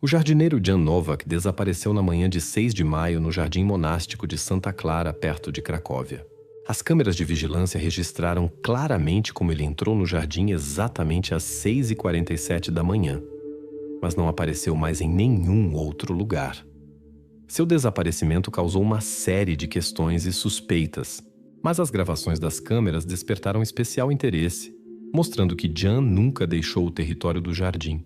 O jardineiro Jan Nowak desapareceu na manhã de 6 de maio no Jardim Monástico de Santa Clara, perto de Cracóvia. As câmeras de vigilância registraram claramente como ele entrou no jardim exatamente às 6h47 da manhã, mas não apareceu mais em nenhum outro lugar. Seu desaparecimento causou uma série de questões e suspeitas, mas as gravações das câmeras despertaram especial interesse, mostrando que Jan nunca deixou o território do jardim,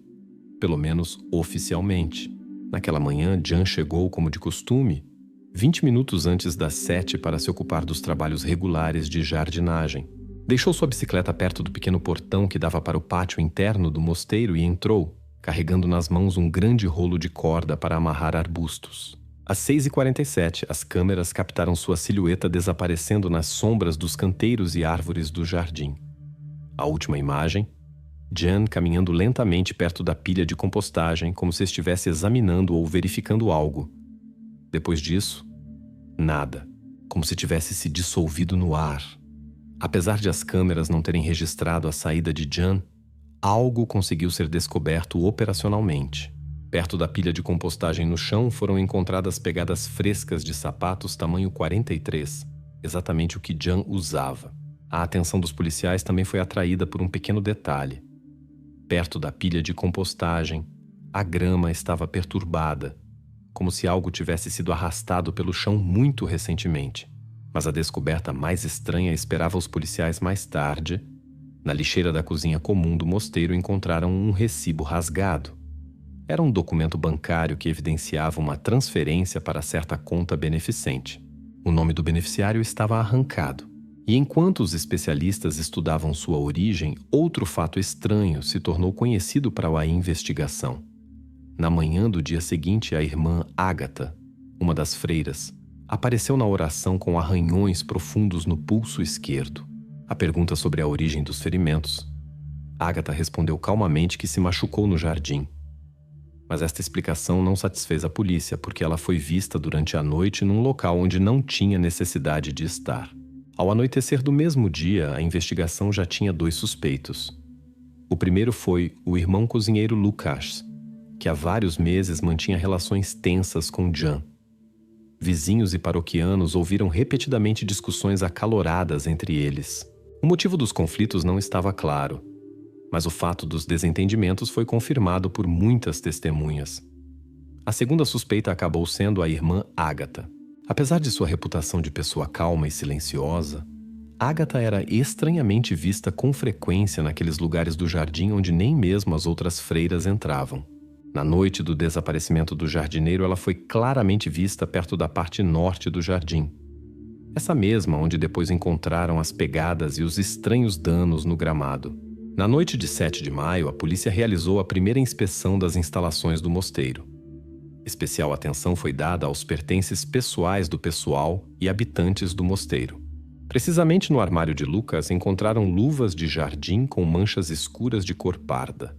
pelo menos oficialmente. Naquela manhã, Jan chegou, como de costume, 20 minutos antes das 7 para se ocupar dos trabalhos regulares de jardinagem. Deixou sua bicicleta perto do pequeno portão que dava para o pátio interno do mosteiro e entrou, carregando nas mãos um grande rolo de corda para amarrar arbustos. Às 6h47, as câmeras captaram sua silhueta desaparecendo nas sombras dos canteiros e árvores do jardim. A última imagem, Jan caminhando lentamente perto da pilha de compostagem, como se estivesse examinando ou verificando algo. Depois disso, nada, como se tivesse se dissolvido no ar. Apesar de as câmeras não terem registrado a saída de Jan, algo conseguiu ser descoberto operacionalmente. Perto da pilha de compostagem no chão foram encontradas pegadas frescas de sapatos tamanho 43, exatamente o que Jan usava. A atenção dos policiais também foi atraída por um pequeno detalhe. Perto da pilha de compostagem, a grama estava perturbada, como se algo tivesse sido arrastado pelo chão muito recentemente. Mas a descoberta mais estranha esperava os policiais mais tarde. Na lixeira da cozinha comum do mosteiro encontraram um recibo rasgado. Era um documento bancário que evidenciava uma transferência para certa conta beneficente. O nome do beneficiário estava arrancado. E enquanto os especialistas estudavam sua origem, outro fato estranho se tornou conhecido para a investigação. Na manhã do dia seguinte, a irmã Ágata, uma das freiras, apareceu na oração com arranhões profundos no pulso esquerdo. À pergunta sobre a origem dos ferimentos, Ágata respondeu calmamente que se machucou no jardim. Mas esta explicação não satisfez a polícia, porque ela foi vista durante a noite num local onde não tinha necessidade de estar. Ao anoitecer do mesmo dia, a investigação já tinha 2 suspeitos. O primeiro foi o irmão cozinheiro Lukáš, que há vários meses mantinha relações tensas com Jan. Vizinhos e paroquianos ouviram repetidamente discussões acaloradas entre eles. O motivo dos conflitos não estava claro, mas o fato dos desentendimentos foi confirmado por muitas testemunhas. A segunda suspeita acabou sendo a irmã Ágata. Apesar de sua reputação de pessoa calma e silenciosa, Ágata era estranhamente vista com frequência naqueles lugares do jardim onde nem mesmo as outras freiras entravam. Na noite do desaparecimento do jardineiro, ela foi claramente vista perto da parte norte do jardim. Essa mesma onde depois encontraram as pegadas e os estranhos danos no gramado. Na noite de 7 de maio, a polícia realizou a primeira inspeção das instalações do mosteiro. Especial atenção foi dada aos pertences pessoais do pessoal e habitantes do mosteiro. Precisamente no armário de Lucas encontraram luvas de jardim com manchas escuras de cor parda.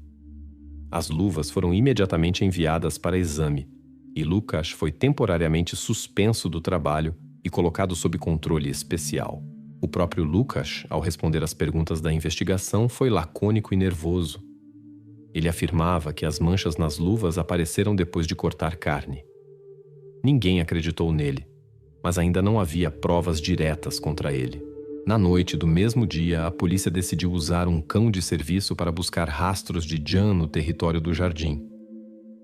As luvas foram imediatamente enviadas para exame, e Lucas foi temporariamente suspenso do trabalho e colocado sob controle especial. O próprio Lucas, ao responder às perguntas da investigação, foi lacônico e nervoso. Ele afirmava que as manchas nas luvas apareceram depois de cortar carne. Ninguém acreditou nele, mas ainda não havia provas diretas contra ele. Na noite do mesmo dia, a polícia decidiu usar um cão de serviço para buscar rastros de Jan no território do jardim.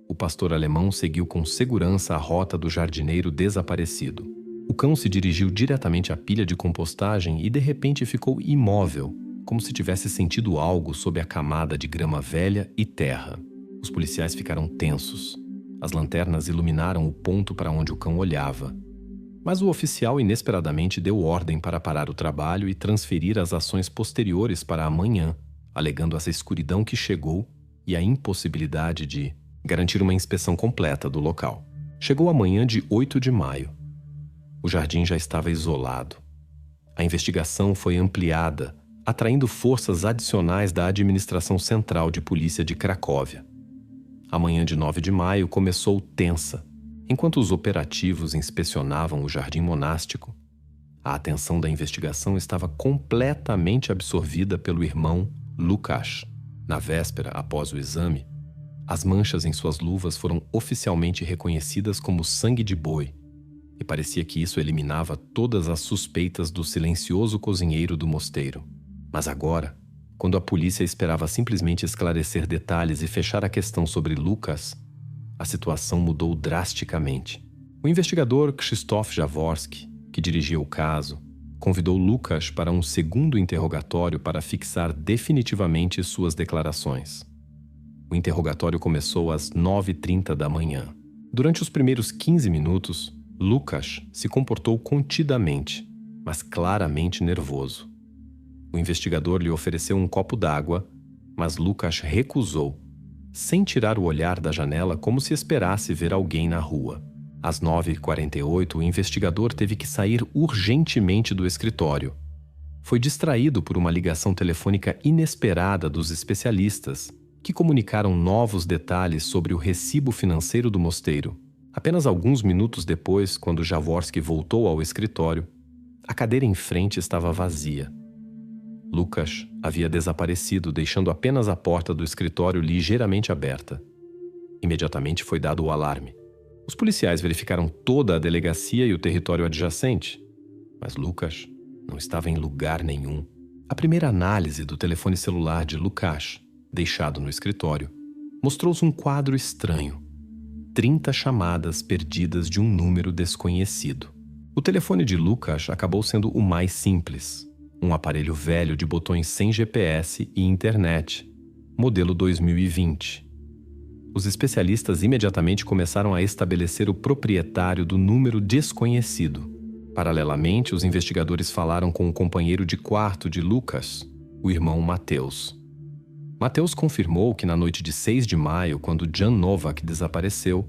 O pastor alemão seguiu com segurança a rota do jardineiro desaparecido. O cão se dirigiu diretamente à pilha de compostagem e de repente ficou imóvel, como se tivesse sentido algo sob a camada de grama velha e terra. Os policiais ficaram tensos. As lanternas iluminaram o ponto para onde o cão olhava. Mas o oficial inesperadamente deu ordem para parar o trabalho e transferir as ações posteriores para amanhã, alegando essa escuridão que chegou e a impossibilidade de garantir uma inspeção completa do local. Chegou a manhã de 8 de maio. O jardim já estava isolado. A investigação foi ampliada, atraindo forças adicionais da Administração Central de Polícia de Cracóvia. A manhã de 9 de maio começou tensa. Enquanto os operativos inspecionavam o jardim monástico, a atenção da investigação estava completamente absorvida pelo irmão Lukáš. Na véspera, após o exame, As manchas em suas luvas foram oficialmente reconhecidas como sangue de boi, e parecia que isso eliminava todas as suspeitas do silencioso cozinheiro do mosteiro. Mas agora, quando a polícia esperava simplesmente esclarecer detalhes e fechar a questão sobre Lucas, a situação mudou drasticamente. O investigador Krzysztof Jaworski, que dirigia o caso, convidou Lucas para um segundo interrogatório para fixar definitivamente suas declarações. O interrogatório começou às 9h30 da manhã. Durante os primeiros 15 minutos, Lucas se comportou contidamente, mas claramente nervoso. O investigador lhe ofereceu um copo d'água, mas Lucas recusou, sem tirar o olhar da janela como se esperasse ver alguém na rua. Às 9h48, o investigador teve que sair urgentemente do escritório. Foi distraído por uma ligação telefônica inesperada dos especialistas, que comunicaram novos detalhes sobre o recibo financeiro do mosteiro. Apenas alguns minutos depois, quando Jaworski voltou ao escritório, a cadeira em frente estava vazia. Lucas havia desaparecido, deixando apenas a porta do escritório ligeiramente aberta. Imediatamente foi dado o alarme. Os policiais verificaram toda a delegacia e o território adjacente, mas Lucas não estava em lugar nenhum. A primeira análise do telefone celular de Lucas, deixado no escritório, mostrou-se um quadro estranho. 30 chamadas perdidas de um número desconhecido. O telefone de Lucas acabou sendo o mais simples. Um aparelho velho de botões sem GPS e internet, modelo 2020. Os especialistas imediatamente começaram a estabelecer o proprietário do número desconhecido. Paralelamente, os investigadores falaram com o companheiro de quarto de Lucas, o irmão Mateus. Mateus confirmou que na noite de 6 de maio, quando Jan Novak desapareceu,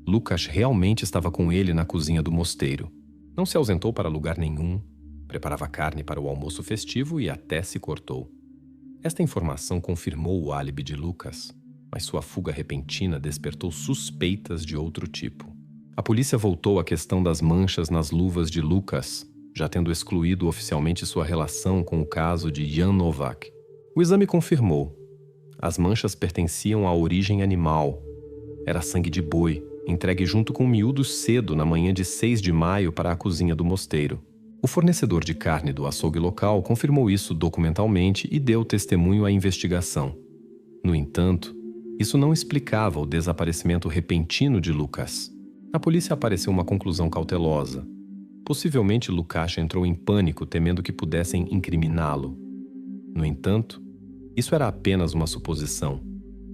Lucas realmente estava com ele na cozinha do mosteiro. Não se ausentou para lugar nenhum, preparava carne para o almoço festivo e até se cortou. Esta informação confirmou o álibi de Lucas, mas sua fuga repentina despertou suspeitas de outro tipo. A polícia voltou à questão das manchas nas luvas de Lucas, já tendo excluído oficialmente sua relação com o caso de Jan Novak. O exame confirmou. As manchas pertenciam à origem animal. Era sangue de boi, entregue junto com miúdos cedo na manhã de 6 de maio para a cozinha do mosteiro. O fornecedor de carne do açougue local confirmou isso documentalmente e deu testemunho à investigação. No entanto, isso não explicava o desaparecimento repentino de Lucas. Na polícia apareceu uma conclusão cautelosa. Possivelmente Lucas entrou em pânico temendo que pudessem incriminá-lo. No entanto, isso era apenas uma suposição,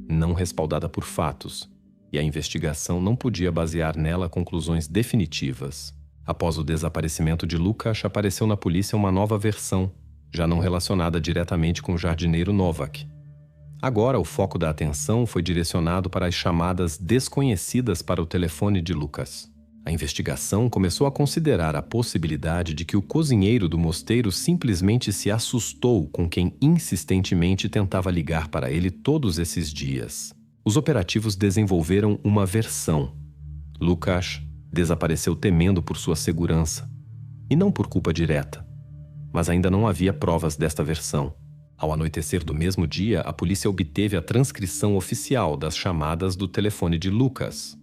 não respaldada por fatos, e a investigação não podia basear nela conclusões definitivas. Após o desaparecimento de Lucas, apareceu na polícia uma nova versão, já não relacionada diretamente com o jardineiro Novak. Agora, o foco da atenção foi direcionado para as chamadas desconhecidas para o telefone de Lucas. A investigação começou a considerar a possibilidade de que o cozinheiro do mosteiro simplesmente se assustou com quem insistentemente tentava ligar para ele todos esses dias. Os operativos desenvolveram uma versão. Lucas desapareceu temendo por sua segurança, e não por culpa direta. Mas ainda não havia provas desta versão. Ao anoitecer do mesmo dia, a polícia obteve a transcrição oficial das chamadas do telefone de Lucas.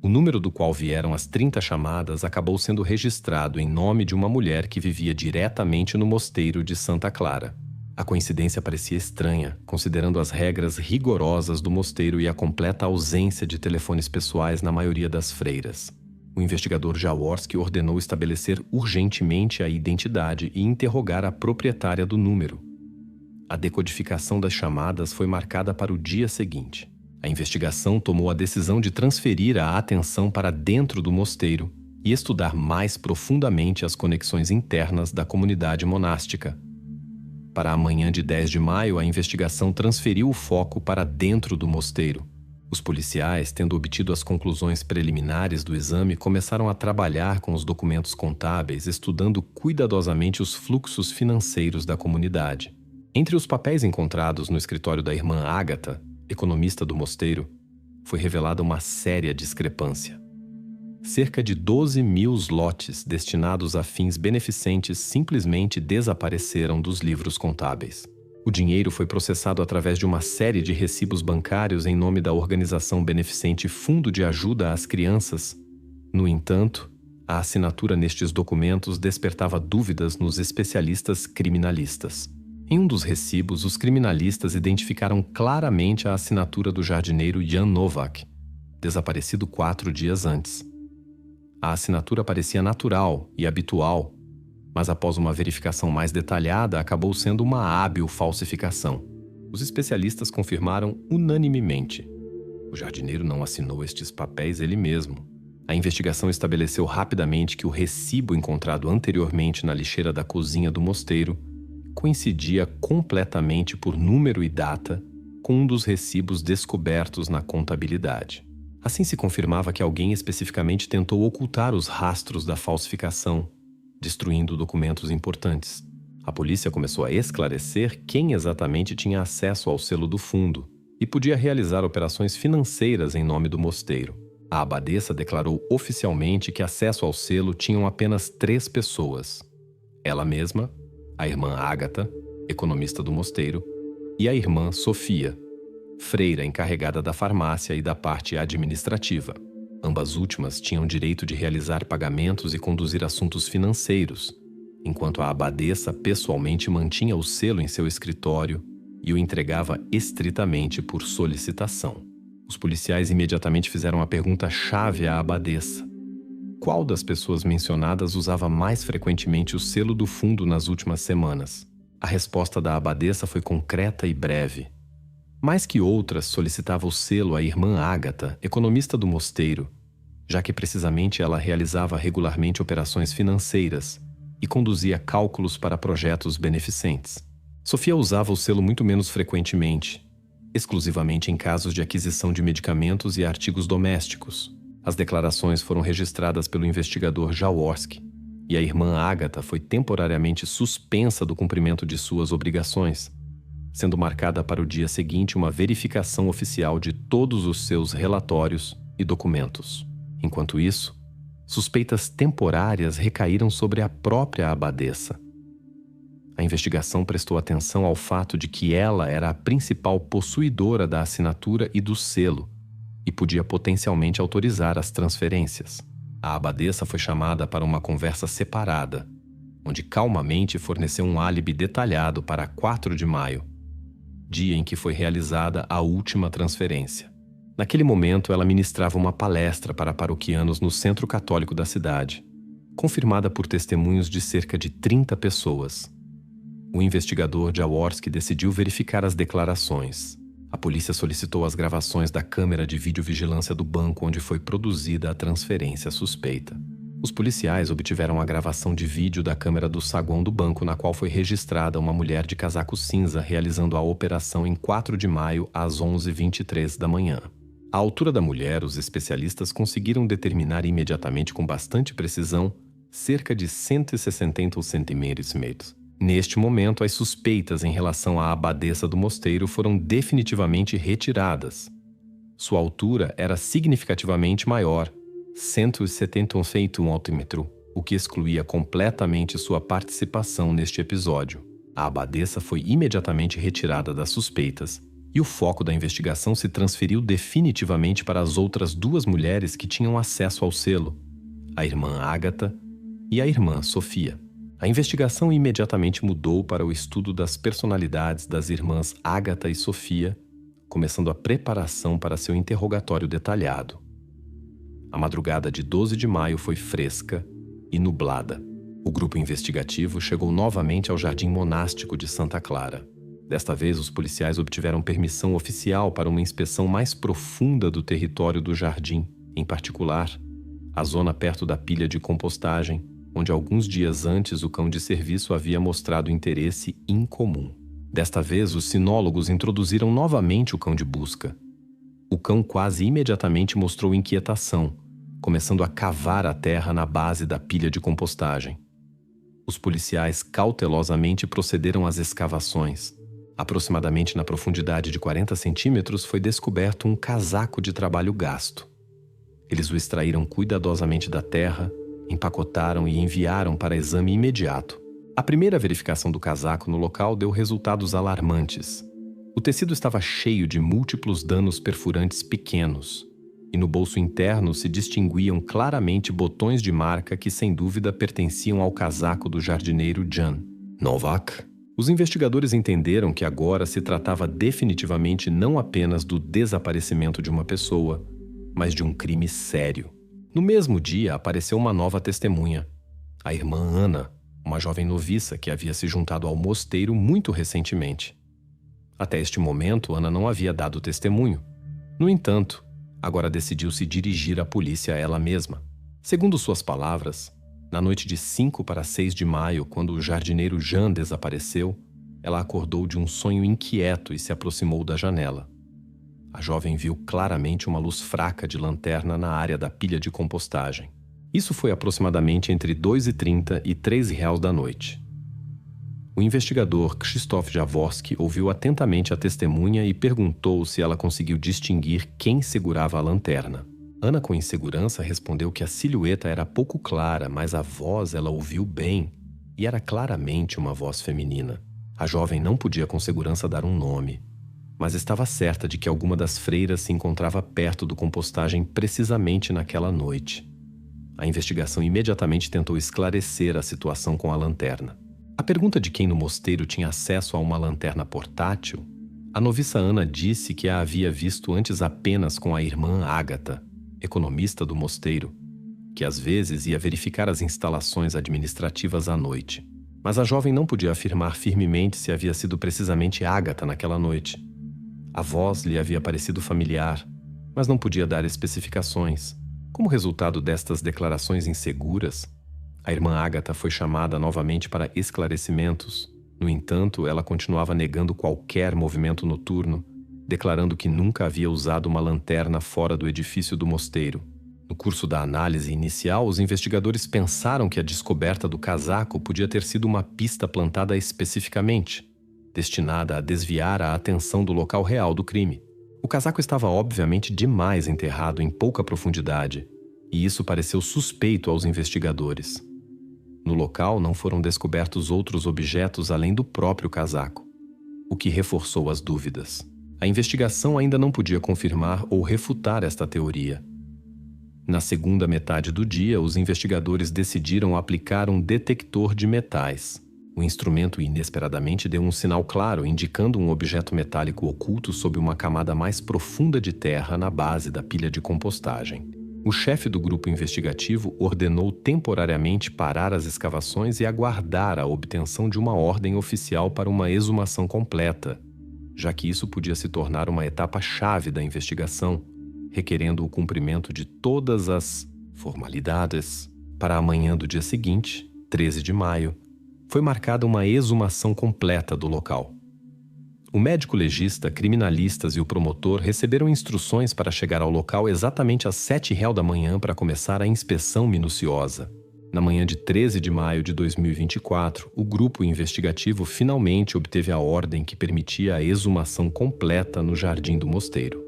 O número do qual vieram as 30 chamadas acabou sendo registrado em nome de uma mulher que vivia diretamente no mosteiro de Santa Clara. A coincidência parecia estranha, considerando as regras rigorosas do mosteiro e a completa ausência de telefones pessoais na maioria das freiras. O investigador Jaworski ordenou estabelecer urgentemente a identidade e interrogar a proprietária do número. A decodificação das chamadas foi marcada para o dia seguinte. A investigação tomou a decisão de transferir a atenção para dentro do mosteiro e estudar mais profundamente as conexões internas da comunidade monástica. Para a manhã de 10 de maio, a investigação transferiu o foco para dentro do mosteiro. Os policiais, tendo obtido as conclusões preliminares do exame, começaram a trabalhar com os documentos contábeis, estudando cuidadosamente os fluxos financeiros da comunidade. Entre os papéis encontrados no escritório da irmã Ágata, economista do mosteiro, foi revelada uma séria discrepância. Cerca de 12.000 zlotys destinados a fins beneficentes simplesmente desapareceram dos livros contábeis. O dinheiro foi processado através de uma série de recibos bancários em nome da organização beneficente Fundo de Ajuda às Crianças. No entanto, a assinatura nestes documentos despertava dúvidas nos especialistas criminalistas. Em um dos recibos, os criminalistas identificaram claramente a assinatura do jardineiro Jan Novak, desaparecido 4 dias antes. A assinatura parecia natural e habitual, mas após uma verificação mais detalhada, acabou sendo uma hábil falsificação. Os especialistas confirmaram unanimemente: o jardineiro não assinou estes papéis ele mesmo. A investigação estabeleceu rapidamente que o recibo encontrado anteriormente na lixeira da cozinha do mosteiro coincidia completamente por número e data com um dos recibos descobertos na contabilidade. Assim se confirmava que alguém especificamente tentou ocultar os rastros da falsificação, destruindo documentos importantes. A polícia começou a esclarecer quem exatamente tinha acesso ao selo do fundo e podia realizar operações financeiras em nome do mosteiro. A abadesa declarou oficialmente que acesso ao selo tinham apenas 3 pessoas: ela mesma, a irmã Ágata, economista do mosteiro, e a irmã Sofia, freira encarregada da farmácia e da parte administrativa. Ambas últimas tinham direito de realizar pagamentos e conduzir assuntos financeiros, enquanto a abadesa pessoalmente mantinha o selo em seu escritório e o entregava estritamente por solicitação. Os policiais imediatamente fizeram a pergunta-chave à abadesa: qual das pessoas mencionadas usava mais frequentemente o selo do fundo nas últimas semanas? A resposta da abadesa foi concreta e breve. Mais que outras, solicitava o selo à irmã Ágata, economista do mosteiro, já que precisamente ela realizava regularmente operações financeiras e conduzia cálculos para projetos beneficentes. Sofia usava o selo muito menos frequentemente, exclusivamente em casos de aquisição de medicamentos e artigos domésticos. As declarações foram registradas pelo investigador Jaworski, e a irmã Ágata foi temporariamente suspensa do cumprimento de suas obrigações, sendo marcada para o dia seguinte uma verificação oficial de todos os seus relatórios e documentos. Enquanto isso, suspeitas temporárias recaíram sobre a própria abadesa. A investigação prestou atenção ao fato de que ela era a principal possuidora da assinatura e do selo e podia potencialmente autorizar as transferências. A abadesa foi chamada para uma conversa separada, onde calmamente forneceu um álibi detalhado para 4 de maio, dia em que foi realizada a última transferência. Naquele momento, ela ministrava uma palestra para paroquianos no centro católico da cidade, confirmada por testemunhos de cerca de 30 pessoas. O investigador Jaworski decidiu verificar as declarações. A polícia solicitou as gravações da câmera de videovigilância do banco onde foi produzida a transferência suspeita. Os policiais obtiveram a gravação de vídeo da câmera do saguão do banco, na qual foi registrada uma mulher de casaco cinza realizando a operação em 4 de maio às 11h23 da manhã. A altura da mulher, os especialistas conseguiram determinar imediatamente com bastante precisão, cerca de 160 centímetros. Neste momento, as suspeitas em relação à abadesa do mosteiro foram definitivamente retiradas. Sua altura era significativamente maior, 171 centímetros, o que excluía completamente sua participação neste episódio. A abadesa foi imediatamente retirada das suspeitas e o foco da investigação se transferiu definitivamente para as outras 2 mulheres que tinham acesso ao selo, a irmã Ágata e a irmã Sofia. A investigação imediatamente mudou para o estudo das personalidades das irmãs Ágata e Sofia, começando a preparação para seu interrogatório detalhado. A madrugada de 12 de maio foi fresca e nublada. O grupo investigativo chegou novamente ao Jardim Monástico de Santa Clara. Desta vez, os policiais obtiveram permissão oficial para uma inspeção mais profunda do território do jardim, em particular, a zona perto da pilha de compostagem, onde alguns dias antes o cão de serviço havia mostrado interesse incomum. Desta vez, os sinólogos introduziram novamente o cão de busca. O cão quase imediatamente mostrou inquietação, começando a cavar a terra na base da pilha de compostagem. Os policiais cautelosamente procederam às escavações. Aproximadamente na profundidade de 40 centímetros foi descoberto um casaco de trabalho gasto. Eles o extraíram cuidadosamente da terra, empacotaram e enviaram para exame imediato. A primeira verificação do casaco no local deu resultados alarmantes. O tecido estava cheio de múltiplos danos perfurantes pequenos, e no bolso interno se distinguiam claramente botões de marca que sem dúvida pertenciam ao casaco do jardineiro Jan Novak. Os investigadores entenderam que agora se tratava definitivamente não apenas do desaparecimento de uma pessoa, mas de um crime sério. No mesmo dia apareceu uma nova testemunha, a irmã Ana, uma jovem noviça que havia se juntado ao mosteiro muito recentemente. Até este momento, Ana não havia dado testemunho. No entanto, agora decidiu se dirigir à polícia ela mesma. Segundo suas palavras, na noite de 5 para 6 de maio, quando o jardineiro Jan desapareceu, ela acordou de um sonho inquieto e se aproximou da janela. A jovem viu claramente uma luz fraca de lanterna na área da pilha de compostagem. Isso foi aproximadamente entre 2h30 e 3h da noite. O investigador Krzysztof Jaworski ouviu atentamente a testemunha e perguntou se ela conseguiu distinguir quem segurava a lanterna. Ana, com insegurança, respondeu que a silhueta era pouco clara, mas a voz ela ouviu bem e era claramente uma voz feminina. A jovem não podia com segurança dar um nome, mas estava certa de que alguma das freiras se encontrava perto do compostagem precisamente naquela noite. A investigação imediatamente tentou esclarecer a situação com a lanterna. A pergunta de quem no mosteiro tinha acesso a uma lanterna portátil, a noviça Ana disse que a havia visto antes apenas com a irmã Ágata, economista do mosteiro, que às vezes ia verificar as instalações administrativas à noite. Mas a jovem não podia afirmar firmemente se havia sido precisamente Ágata naquela noite. A voz lhe havia parecido familiar, mas não podia dar especificações. Como resultado destas declarações inseguras, a irmã Ágata foi chamada novamente para esclarecimentos. No entanto, ela continuava negando qualquer movimento noturno, declarando que nunca havia usado uma lanterna fora do edifício do mosteiro. No curso da análise inicial, os investigadores pensaram que a descoberta do casaco podia ter sido uma pista plantada especificamente, destinada a desviar a atenção do local real do crime. O casaco estava obviamente demais enterrado em pouca profundidade, e isso pareceu suspeito aos investigadores. No local não foram descobertos outros objetos além do próprio casaco, o que reforçou as dúvidas. A investigação ainda não podia confirmar ou refutar esta teoria. Na segunda metade do dia, os investigadores decidiram aplicar um detector de metais. O instrumento inesperadamente deu um sinal claro, indicando um objeto metálico oculto sob uma camada mais profunda de terra na base da pilha de compostagem. O chefe do grupo investigativo ordenou temporariamente parar as escavações e aguardar a obtenção de uma ordem oficial para uma exumação completa, já que isso podia se tornar uma etapa-chave da investigação, requerendo o cumprimento de todas as formalidades. Para a manhã do dia seguinte, 13 de maio, foi marcada uma exumação completa do local. O médico legista, criminalistas e o promotor receberam instruções para chegar ao local exatamente às 7h da manhã para começar a inspeção minuciosa. Na manhã de 13 de maio de 2024, o grupo investigativo finalmente obteve a ordem que permitia a exumação completa no jardim do mosteiro.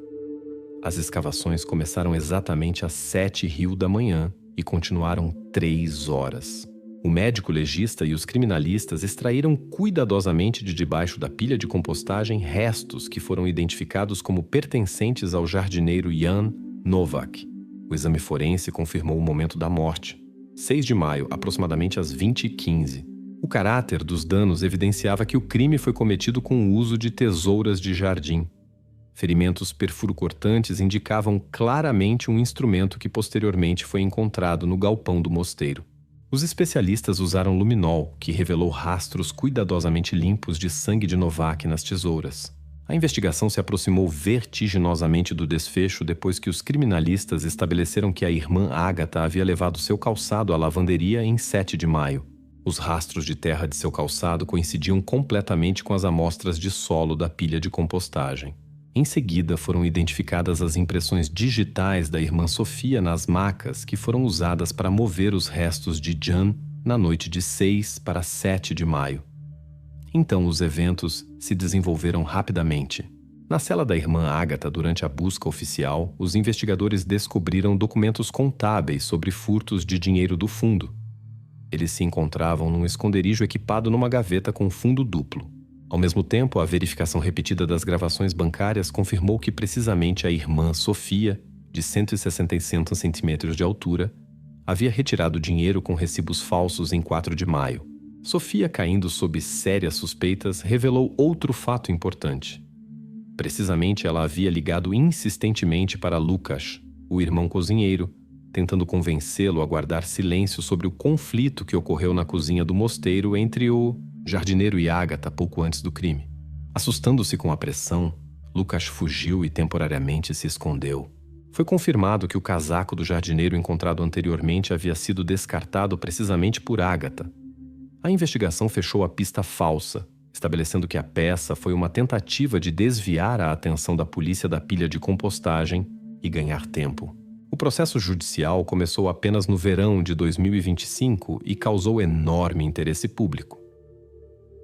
As escavações começaram exatamente às 7h da manhã e continuaram 3 horas. O médico legista e os criminalistas extraíram cuidadosamente de debaixo da pilha de compostagem restos que foram identificados como pertencentes ao jardineiro Jan Novak. O exame forense confirmou o momento da morte, 6 de maio, aproximadamente às 20h15. O caráter dos danos evidenciava que o crime foi cometido com o uso de tesouras de jardim. Ferimentos perfuro-cortantes indicavam claramente um instrumento que posteriormente foi encontrado no galpão do mosteiro. Os especialistas usaram luminol, que revelou rastros cuidadosamente limpos de sangue de Novak nas tesouras. A investigação se aproximou vertiginosamente do desfecho depois que os criminalistas estabeleceram que a irmã Ágata havia levado seu calçado à lavanderia em 7 de maio. Os rastros de terra de seu calçado coincidiam completamente com as amostras de solo da pilha de compostagem. Em seguida, foram identificadas as impressões digitais da irmã Sofia nas macas que foram usadas para mover os restos de Jan na noite de 6 para 7 de maio. Então, os eventos se desenvolveram rapidamente. Na cela da irmã Ágata, durante a busca oficial, os investigadores descobriram documentos contábeis sobre furtos de dinheiro do fundo. Eles se encontravam num esconderijo equipado numa gaveta com fundo duplo. Ao mesmo tempo, a verificação repetida das gravações bancárias confirmou que precisamente a irmã Sofia, de 165 centímetros de altura, havia retirado dinheiro com recibos falsos em 4 de maio. Sofia, caindo sob sérias suspeitas, revelou outro fato importante. Precisamente, ela havia ligado insistentemente para Lucas, o irmão cozinheiro, tentando convencê-lo a guardar silêncio sobre o conflito que ocorreu na cozinha do mosteiro entre o jardineiro e Ágata pouco antes do crime. Assustando-se com a pressão, Lucas fugiu e temporariamente se escondeu. Foi confirmado que o casaco do jardineiro encontrado anteriormente havia sido descartado precisamente por Ágata. A investigação fechou a pista falsa, estabelecendo que a peça foi uma tentativa de desviar a atenção da polícia da pilha de compostagem e ganhar tempo. O processo judicial começou apenas no verão de 2025 e causou enorme interesse público.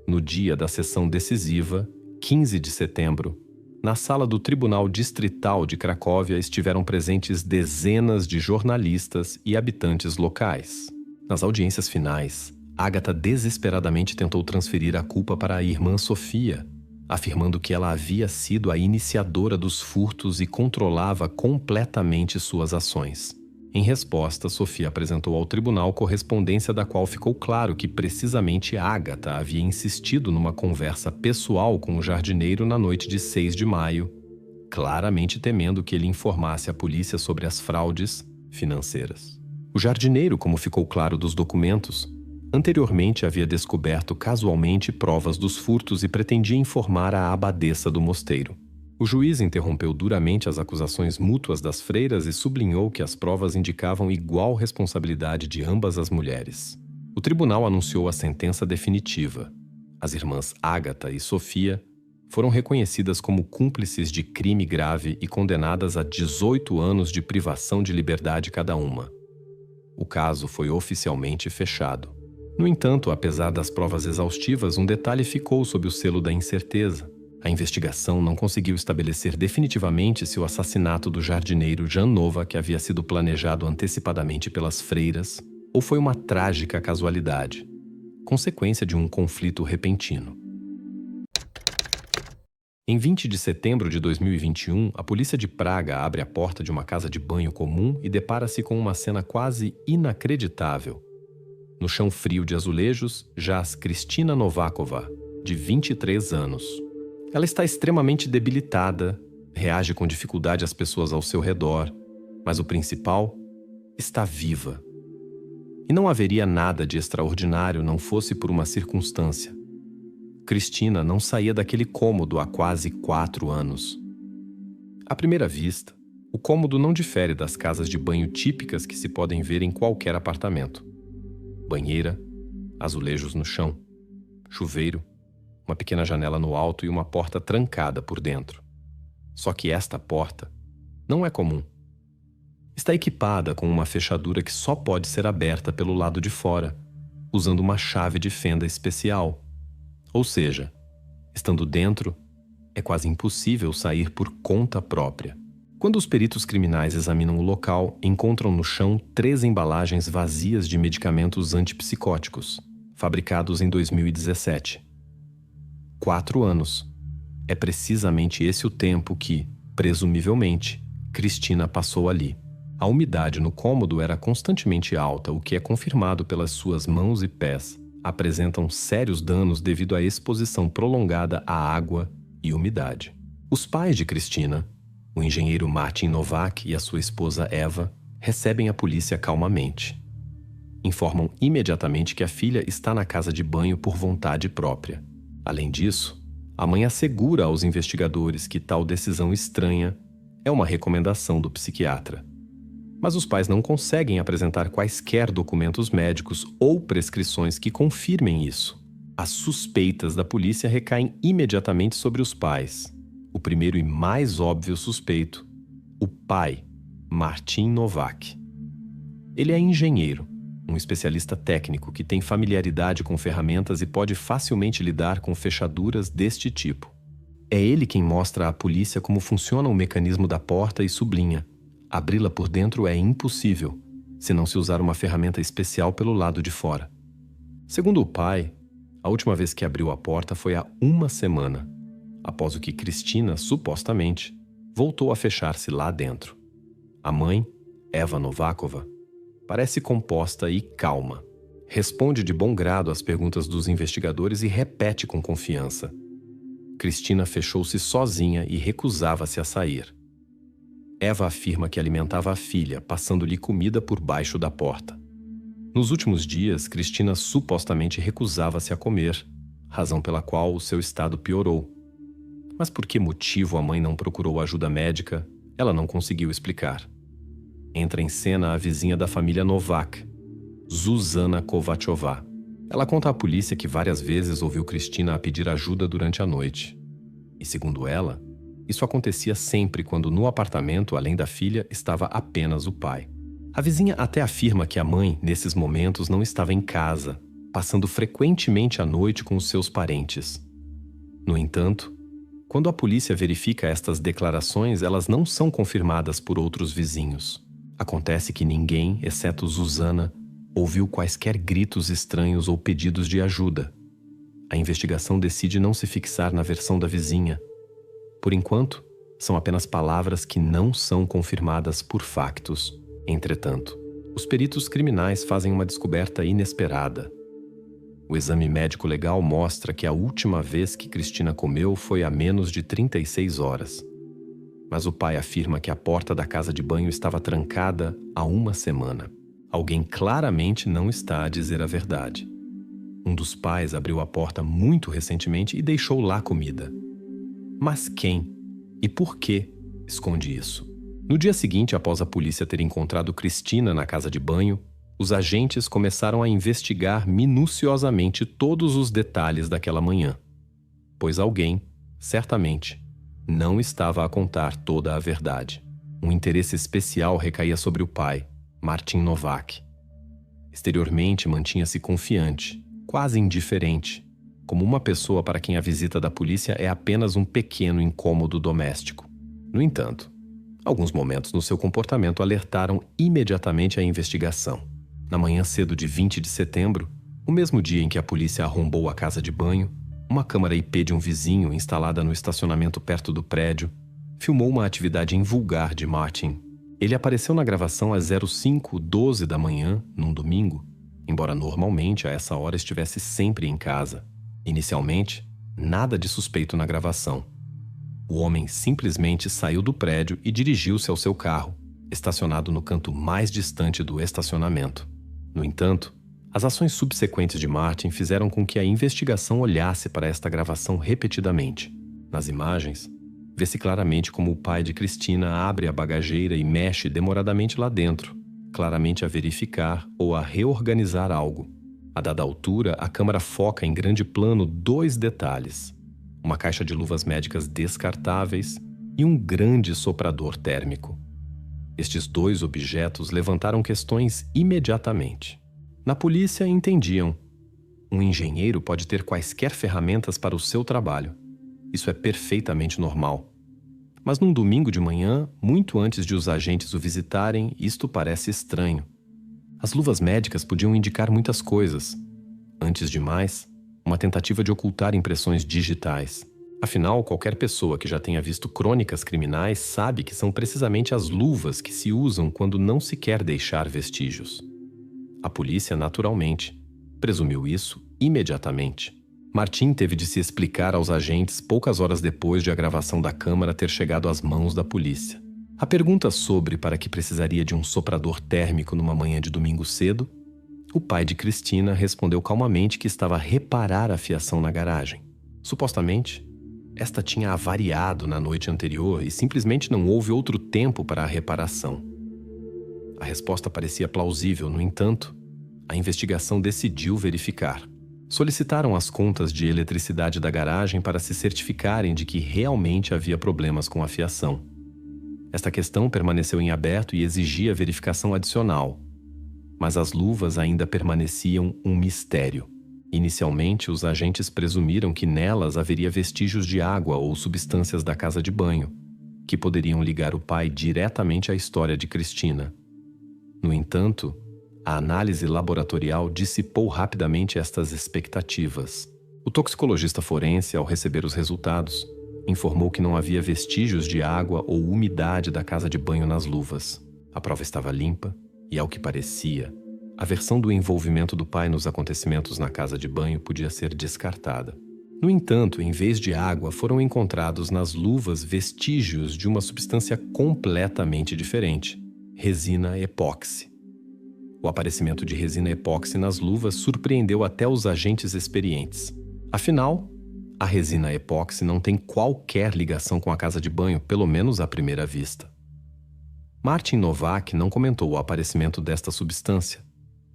No dia da sessão decisiva, 15 de setembro, na sala do Tribunal Distrital de Cracóvia estiveram presentes dezenas de jornalistas e habitantes locais. Nas audiências finais, Ágata desesperadamente tentou transferir a culpa para a irmã Sofia, afirmando que ela havia sido a iniciadora dos furtos e controlava completamente suas ações. Em resposta, Sofia apresentou ao tribunal correspondência da qual ficou claro que precisamente Ágata havia insistido numa conversa pessoal com o jardineiro na noite de 6 de maio, claramente temendo que ele informasse a polícia sobre as fraudes financeiras. O jardineiro, como ficou claro dos documentos, anteriormente havia descoberto casualmente provas dos furtos e pretendia informar a abadesa do mosteiro. O juiz interrompeu duramente as acusações mútuas das freiras e sublinhou que as provas indicavam igual responsabilidade de ambas as mulheres. O tribunal anunciou a sentença definitiva. As irmãs Ágata e Sofia foram reconhecidas como cúmplices de crime grave e condenadas a 18 anos de privação de liberdade cada uma. O caso foi oficialmente fechado. No entanto, apesar das provas exaustivas, um detalhe ficou sob o selo da incerteza. A investigação não conseguiu estabelecer definitivamente se o assassinato do jardineiro Jan Novak havia sido planejado antecipadamente pelas freiras ou foi uma trágica casualidade, consequência de um conflito repentino. Em 20 de setembro de 2021, a polícia de Praga abre a porta de uma casa de banho comum e depara-se com uma cena quase inacreditável. No chão frio de azulejos, jaz Kristina Novakova, de 23 anos. Ela está extremamente debilitada, reage com dificuldade às pessoas ao seu redor, mas o principal, está viva. E não haveria nada de extraordinário não fosse por uma circunstância. Kristina não saía daquele cômodo há quase 4 anos. À primeira vista, o cômodo não difere das casas de banho típicas que se podem ver em qualquer apartamento. Banheira, azulejos no chão, chuveiro, uma pequena janela no alto e uma porta trancada por dentro. Só que esta porta não é comum. Está equipada com uma fechadura que só pode ser aberta pelo lado de fora, usando uma chave de fenda especial. Ou seja, estando dentro, é quase impossível sair por conta própria. Quando os peritos criminais examinam o local, encontram no chão 3 embalagens vazias de medicamentos antipsicóticos, fabricados em 2017. 4 anos. É precisamente esse o tempo que, presumivelmente, Kristina passou ali. A umidade no cômodo era constantemente alta, o que é confirmado pelas suas mãos e pés. Apresentam sérios danos devido à exposição prolongada à água e umidade. Os pais de Kristina, o engenheiro Martin Novak e a sua esposa Eva, recebem a polícia calmamente. Informam imediatamente que a filha está na casa de banho por vontade própria. Além disso, a mãe assegura aos investigadores que tal decisão estranha é uma recomendação do psiquiatra. Mas os pais não conseguem apresentar quaisquer documentos médicos ou prescrições que confirmem isso. As suspeitas da polícia recaem imediatamente sobre os pais. O primeiro e mais óbvio suspeito, o pai, Martin Novak. Ele é engenheiro, um especialista técnico que tem familiaridade com ferramentas e pode facilmente lidar com fechaduras deste tipo. É ele quem mostra à polícia como funciona o mecanismo da porta e sublinha: abri-la por dentro é impossível, se não se usar uma ferramenta especial pelo lado de fora. Segundo o pai, a última vez que abriu a porta foi há uma semana, após o que Cristina, supostamente, voltou a fechar-se lá dentro. A mãe, Eva Novakova, parece composta e calma. Responde de bom grado às perguntas dos investigadores e repete com confiança. Cristina fechou-se sozinha e recusava-se a sair. Eva afirma que alimentava a filha, passando-lhe comida por baixo da porta. Nos últimos dias, Cristina supostamente recusava-se a comer, razão pela qual o seu estado piorou. Mas por que motivo a mãe não procurou ajuda médica, ela não conseguiu explicar. Entra em cena a vizinha da família Novak, Zuzana Kovachová. Ela conta à polícia que várias vezes ouviu Cristina a pedir ajuda durante a noite. E segundo ela, isso acontecia sempre quando no apartamento, além da filha, estava apenas o pai. A vizinha até afirma que a mãe, nesses momentos, não estava em casa, passando frequentemente a noite com os seus parentes. No entanto, quando a polícia verifica estas declarações, elas não são confirmadas por outros vizinhos. Acontece que ninguém, exceto Zuzana, ouviu quaisquer gritos estranhos ou pedidos de ajuda. A investigação decide não se fixar na versão da vizinha. Por enquanto, são apenas palavras que não são confirmadas por factos. Entretanto, os peritos criminais fazem uma descoberta inesperada. O exame médico legal mostra que a última vez que Cristina comeu foi há menos de 36 horas. Mas o pai afirma que a porta da casa de banho estava trancada há uma semana. Alguém claramente não está a dizer a verdade. Um dos pais abriu a porta muito recentemente e deixou lá comida. Mas quem e por que esconde isso? No dia seguinte, após a polícia ter encontrado Cristina na casa de banho, os agentes começaram a investigar minuciosamente todos os detalhes daquela manhã. Pois alguém, certamente, não estava a contar toda a verdade. Um interesse especial recaía sobre o pai, Martin Novak. Exteriormente, mantinha-se confiante, quase indiferente, como uma pessoa para quem a visita da polícia é apenas um pequeno incômodo doméstico. No entanto, alguns momentos no seu comportamento alertaram imediatamente a investigação. Na manhã cedo de 20 de setembro, o mesmo dia em que a polícia arrombou a casa de banho, uma câmara IP de um vizinho instalada no estacionamento perto do prédio filmou uma atividade invulgar de Martin. Ele apareceu na gravação às 05:12 da manhã, num domingo, embora normalmente a essa hora estivesse sempre em casa. Inicialmente, nada de suspeito na gravação. O homem simplesmente saiu do prédio e dirigiu-se ao seu carro, estacionado no canto mais distante do estacionamento. No entanto, as ações subsequentes de Martin fizeram com que a investigação olhasse para esta gravação repetidamente. Nas imagens, vê-se claramente como o pai de Cristina abre a bagageira e mexe demoradamente lá dentro, claramente a verificar ou a reorganizar algo. A dada altura, a câmera foca em grande plano 2 detalhes: uma caixa de luvas médicas descartáveis e um grande soprador térmico. Estes 2 objetos levantaram questões imediatamente. Na polícia entendiam: um engenheiro pode ter quaisquer ferramentas para o seu trabalho. Isso é perfeitamente normal. Mas num domingo de manhã, muito antes de os agentes o visitarem, isto parece estranho. As luvas médicas podiam indicar muitas coisas. Antes de mais, uma tentativa de ocultar impressões digitais. Afinal, qualquer pessoa que já tenha visto crônicas criminais sabe que são precisamente as luvas que se usam quando não se quer deixar vestígios. A polícia, naturalmente, presumiu isso imediatamente. Martin teve de se explicar aos agentes poucas horas depois de a gravação da câmara ter chegado às mãos da polícia. A pergunta sobre para que precisaria de um soprador térmico numa manhã de domingo cedo, o pai de Cristina respondeu calmamente que estava a reparar a fiação na garagem. Supostamente, esta tinha avariado na noite anterior e simplesmente não houve outro tempo para a reparação. A resposta parecia plausível, no entanto, a investigação decidiu verificar. Solicitaram as contas de eletricidade da garagem para se certificarem de que realmente havia problemas com a fiação. Esta questão permaneceu em aberto e exigia verificação adicional, mas as luvas ainda permaneciam um mistério. Inicialmente, os agentes presumiram que nelas haveria vestígios de água ou substâncias da casa de banho, que poderiam ligar o pai diretamente à história de Cristina. No entanto, A análise laboratorial dissipou rapidamente estas expectativas. O toxicologista forense, ao receber os resultados, informou que não havia vestígios de água ou umidade da casa de banho nas luvas. A prova estava limpa e, ao que parecia, a versão do envolvimento do pai nos acontecimentos na casa de banho podia ser descartada. No entanto, em vez de água, foram encontrados nas luvas vestígios de uma substância completamente diferente: resina epóxi. O aparecimento de resina epóxi nas luvas surpreendeu até os agentes experientes. Afinal, a resina epóxi não tem qualquer ligação com a casa de banho, pelo menos à primeira vista. Martin Nowak não comentou o aparecimento desta substância,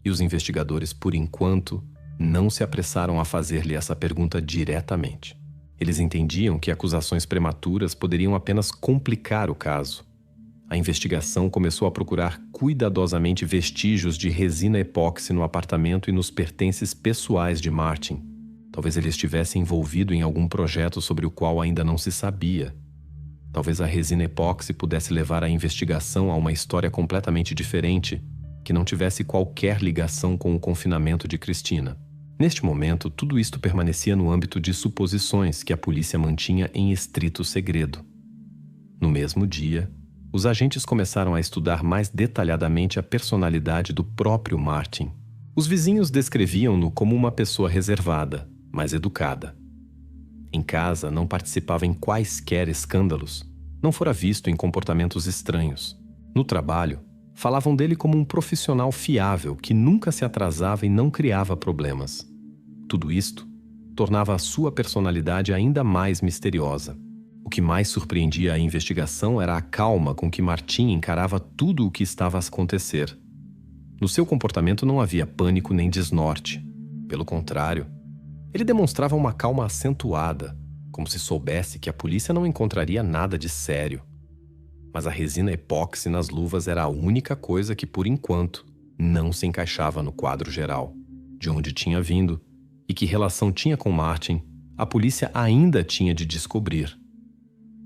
e os investigadores, por enquanto, não se apressaram a fazer-lhe essa pergunta diretamente. Eles entendiam que acusações prematuras poderiam apenas complicar o caso. A investigação começou a procurar cuidadosamente vestígios de resina epóxi no apartamento e nos pertences pessoais de Martin. Talvez ele estivesse envolvido em algum projeto sobre o qual ainda não se sabia. Talvez a resina epóxi pudesse levar a investigação a uma história completamente diferente, que não tivesse qualquer ligação com o confinamento de Cristina. Neste momento, tudo isto permanecia no âmbito de suposições que a polícia mantinha em estrito segredo. No mesmo dia, os agentes começaram a estudar mais detalhadamente a personalidade do próprio Martin. Os vizinhos descreviam-no como uma pessoa reservada, mas educada. Em casa, não participava em quaisquer escândalos, não fora visto em comportamentos estranhos. No trabalho, falavam dele como um profissional fiável que nunca se atrasava e não criava problemas. Tudo isto tornava a sua personalidade ainda mais misteriosa. O que mais surpreendia a investigação era a calma com que Martin encarava tudo o que estava a acontecer. No seu comportamento não havia pânico nem desnorte. Pelo contrário, ele demonstrava uma calma acentuada, como se soubesse que a polícia não encontraria nada de sério. Mas a resina epóxi nas luvas era a única coisa que, por enquanto, não se encaixava no quadro geral. De onde tinha vindo e que relação tinha com Martin, a polícia ainda tinha de descobrir.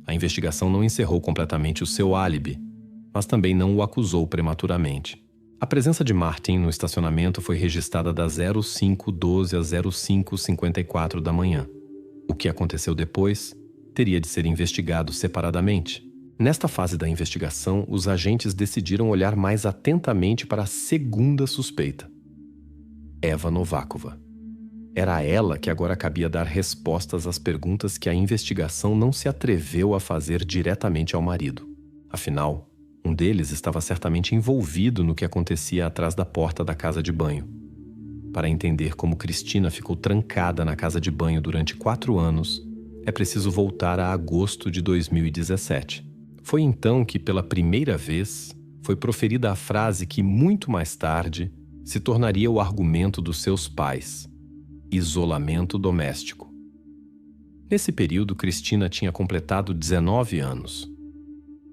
A investigação não encerrou completamente o seu álibi, mas também não o acusou prematuramente. A presença de Martin no estacionamento foi registrada das 05:12 às 05:54 da manhã. O que aconteceu depois teria de ser investigado separadamente. Nesta fase da investigação, os agentes decidiram olhar mais atentamente para a segunda suspeita: Eva Novakova. Era a ela que agora cabia dar respostas às perguntas que a investigação não se atreveu a fazer diretamente ao marido. Afinal, um deles estava certamente envolvido no que acontecia atrás da porta da casa de banho. Para entender como Cristina ficou trancada na casa de banho durante 4 anos, é preciso voltar a agosto de 2017. Foi então que, pela primeira vez, foi proferida a frase que, muito mais tarde, se tornaria o argumento dos seus pais: isolamento doméstico. Nesse período, Cristina tinha completado 19 anos.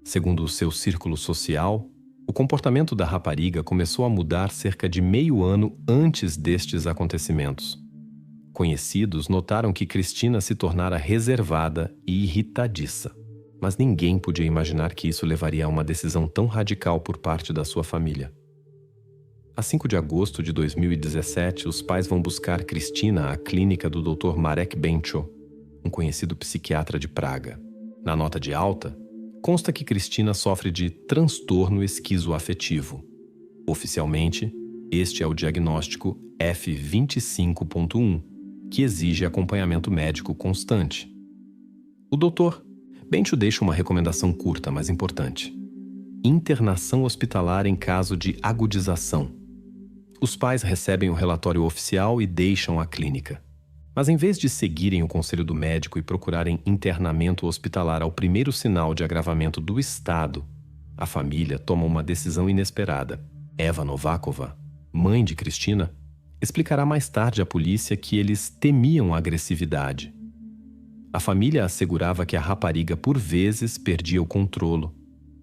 Segundo o seu círculo social, o comportamento da rapariga começou a mudar cerca de meio ano antes destes acontecimentos. Conhecidos notaram que Cristina se tornara reservada e irritadiça, mas ninguém podia imaginar que isso levaria a uma decisão tão radical por parte da sua família. A 5 de agosto de 2017, os pais vão buscar Cristina à clínica do Dr. Marek Bencho, um conhecido psiquiatra de Praga. Na nota de alta, consta que Cristina sofre de transtorno esquizoafetivo. Oficialmente, este é o diagnóstico F25.1, que exige acompanhamento médico constante. O Dr. Bencho deixa uma recomendação curta, mas importante: internação hospitalar em caso de agudização. Os pais recebem o relatório oficial e deixam a clínica. Mas em vez de seguirem o conselho do médico e procurarem internamento hospitalar ao primeiro sinal de agravamento do estado, a família toma uma decisão inesperada. Eva Novakova, mãe de Cristina, explicará mais tarde à polícia que eles temiam a agressividade. A família assegurava que a rapariga por vezes perdia o controle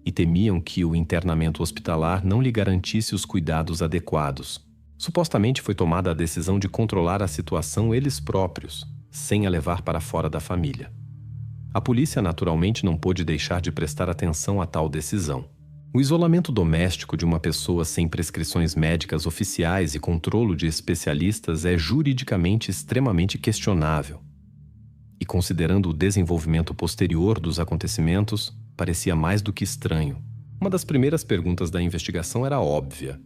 e temiam que o internamento hospitalar não lhe garantisse os cuidados adequados. Supostamente foi tomada a decisão de controlar a situação eles próprios, sem a levar para fora da família. A polícia naturalmente não pôde deixar de prestar atenção a tal decisão. O isolamento doméstico de uma pessoa sem prescrições médicas oficiais e controle de especialistas é juridicamente extremamente questionável. E considerando o desenvolvimento posterior dos acontecimentos, parecia mais do que estranho. Uma das primeiras perguntas da investigação era óbvia.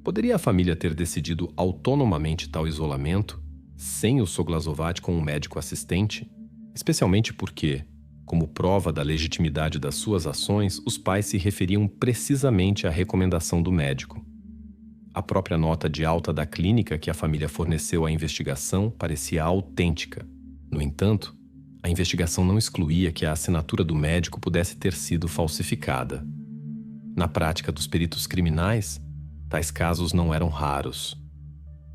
Poderia a família ter decidido autonomamente tal isolamento, sem o Soglazovat com um médico assistente? Especialmente porque, como prova da legitimidade das suas ações, os pais se referiam precisamente à recomendação do médico. A própria nota de alta da clínica que a família forneceu à investigação parecia autêntica. No entanto, a investigação não excluía que a assinatura do médico pudesse ter sido falsificada. Na prática dos peritos criminais, tais casos não eram raros.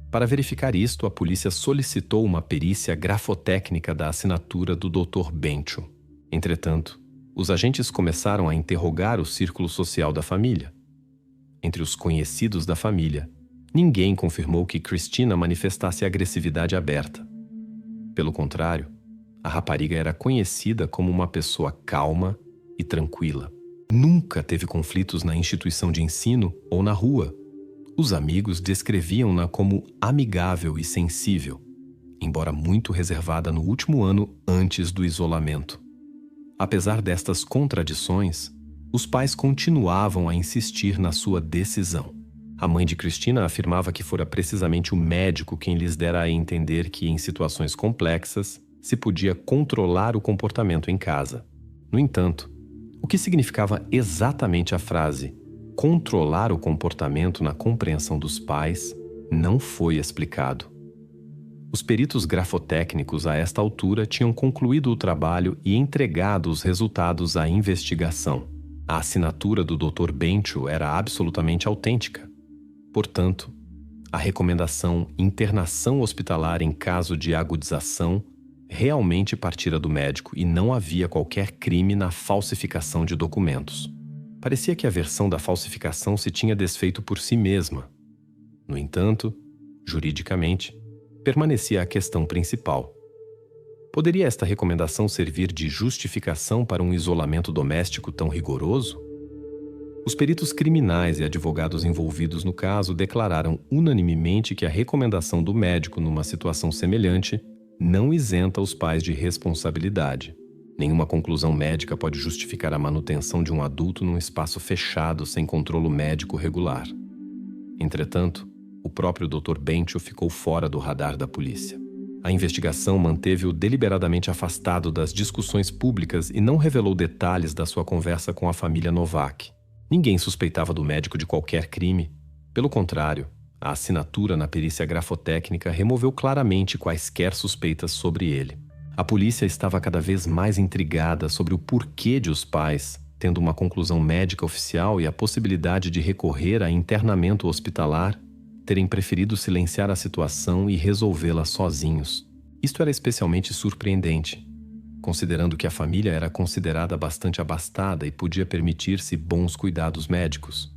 Para verificar isto, a polícia solicitou uma perícia grafotécnica da assinatura do Dr. Bencho. Entretanto, os agentes começaram a interrogar o círculo social da família. Entre os conhecidos da família, ninguém confirmou que Cristina manifestasse agressividade aberta. Pelo contrário, a rapariga era conhecida como uma pessoa calma e tranquila. Nunca teve conflitos na instituição de ensino ou na rua. Os amigos descreviam-na como amigável e sensível, embora muito reservada no último ano antes do isolamento. Apesar destas contradições, os pais continuavam a insistir na sua decisão. A mãe de Cristina afirmava que fora precisamente o médico quem lhes dera a entender que, em situações complexas, se podia controlar o comportamento em casa. No entanto, o que significava exatamente a frase controlar o comportamento na compreensão dos pais não foi explicado. Os peritos grafotécnicos a esta altura tinham concluído o trabalho e entregado os resultados à investigação. A assinatura do Dr. Bencho era absolutamente autêntica. Portanto, a recomendação internação hospitalar em caso de agudização realmente partira do médico e não havia qualquer crime na falsificação de documentos. Parecia que a versão da falsificação se tinha desfeito por si mesma. No entanto, juridicamente, permanecia a questão principal. Poderia esta recomendação servir de justificação para um isolamento doméstico tão rigoroso? Os peritos criminais e advogados envolvidos no caso declararam unanimemente que a recomendação do médico numa situação semelhante não isenta os pais de responsabilidade. Nenhuma conclusão médica pode justificar a manutenção de um adulto num espaço fechado sem controle médico regular. Entretanto, o próprio Dr. Bencho ficou fora do radar da polícia. A investigação manteve-o deliberadamente afastado das discussões públicas e não revelou detalhes da sua conversa com a família Novak. Ninguém suspeitava do médico de qualquer crime. Pelo contrário, a assinatura na perícia grafotécnica removeu claramente quaisquer suspeitas sobre ele. A polícia estava cada vez mais intrigada sobre o porquê de os pais, tendo uma conclusão médica oficial e a possibilidade de recorrer a internamento hospitalar, terem preferido silenciar a situação e resolvê-la sozinhos. Isto era especialmente surpreendente, considerando que a família era considerada bastante abastada e podia permitir-se bons cuidados médicos.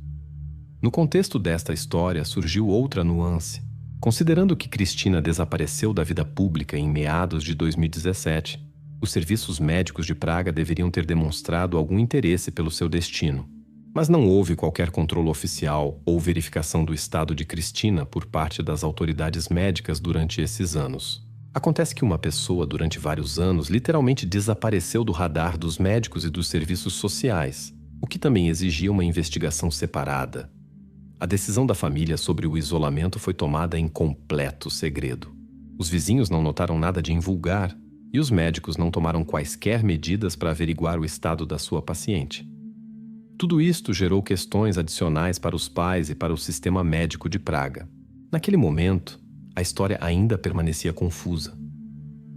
No contexto desta história surgiu outra nuance. Considerando que Cristina desapareceu da vida pública em meados de 2017, os serviços médicos de Praga deveriam ter demonstrado algum interesse pelo seu destino. Mas não houve qualquer controle oficial ou verificação do estado de Cristina por parte das autoridades médicas durante esses anos. Acontece que uma pessoa, durante vários anos, literalmente desapareceu do radar dos médicos e dos serviços sociais, o que também exigia uma investigação separada. A decisão da família sobre o isolamento foi tomada em completo segredo. Os vizinhos não notaram nada de invulgar e os médicos não tomaram quaisquer medidas para averiguar o estado da sua paciente. Tudo isto gerou questões adicionais para os pais e para o sistema médico de Praga. Naquele momento, a história ainda permanecia confusa.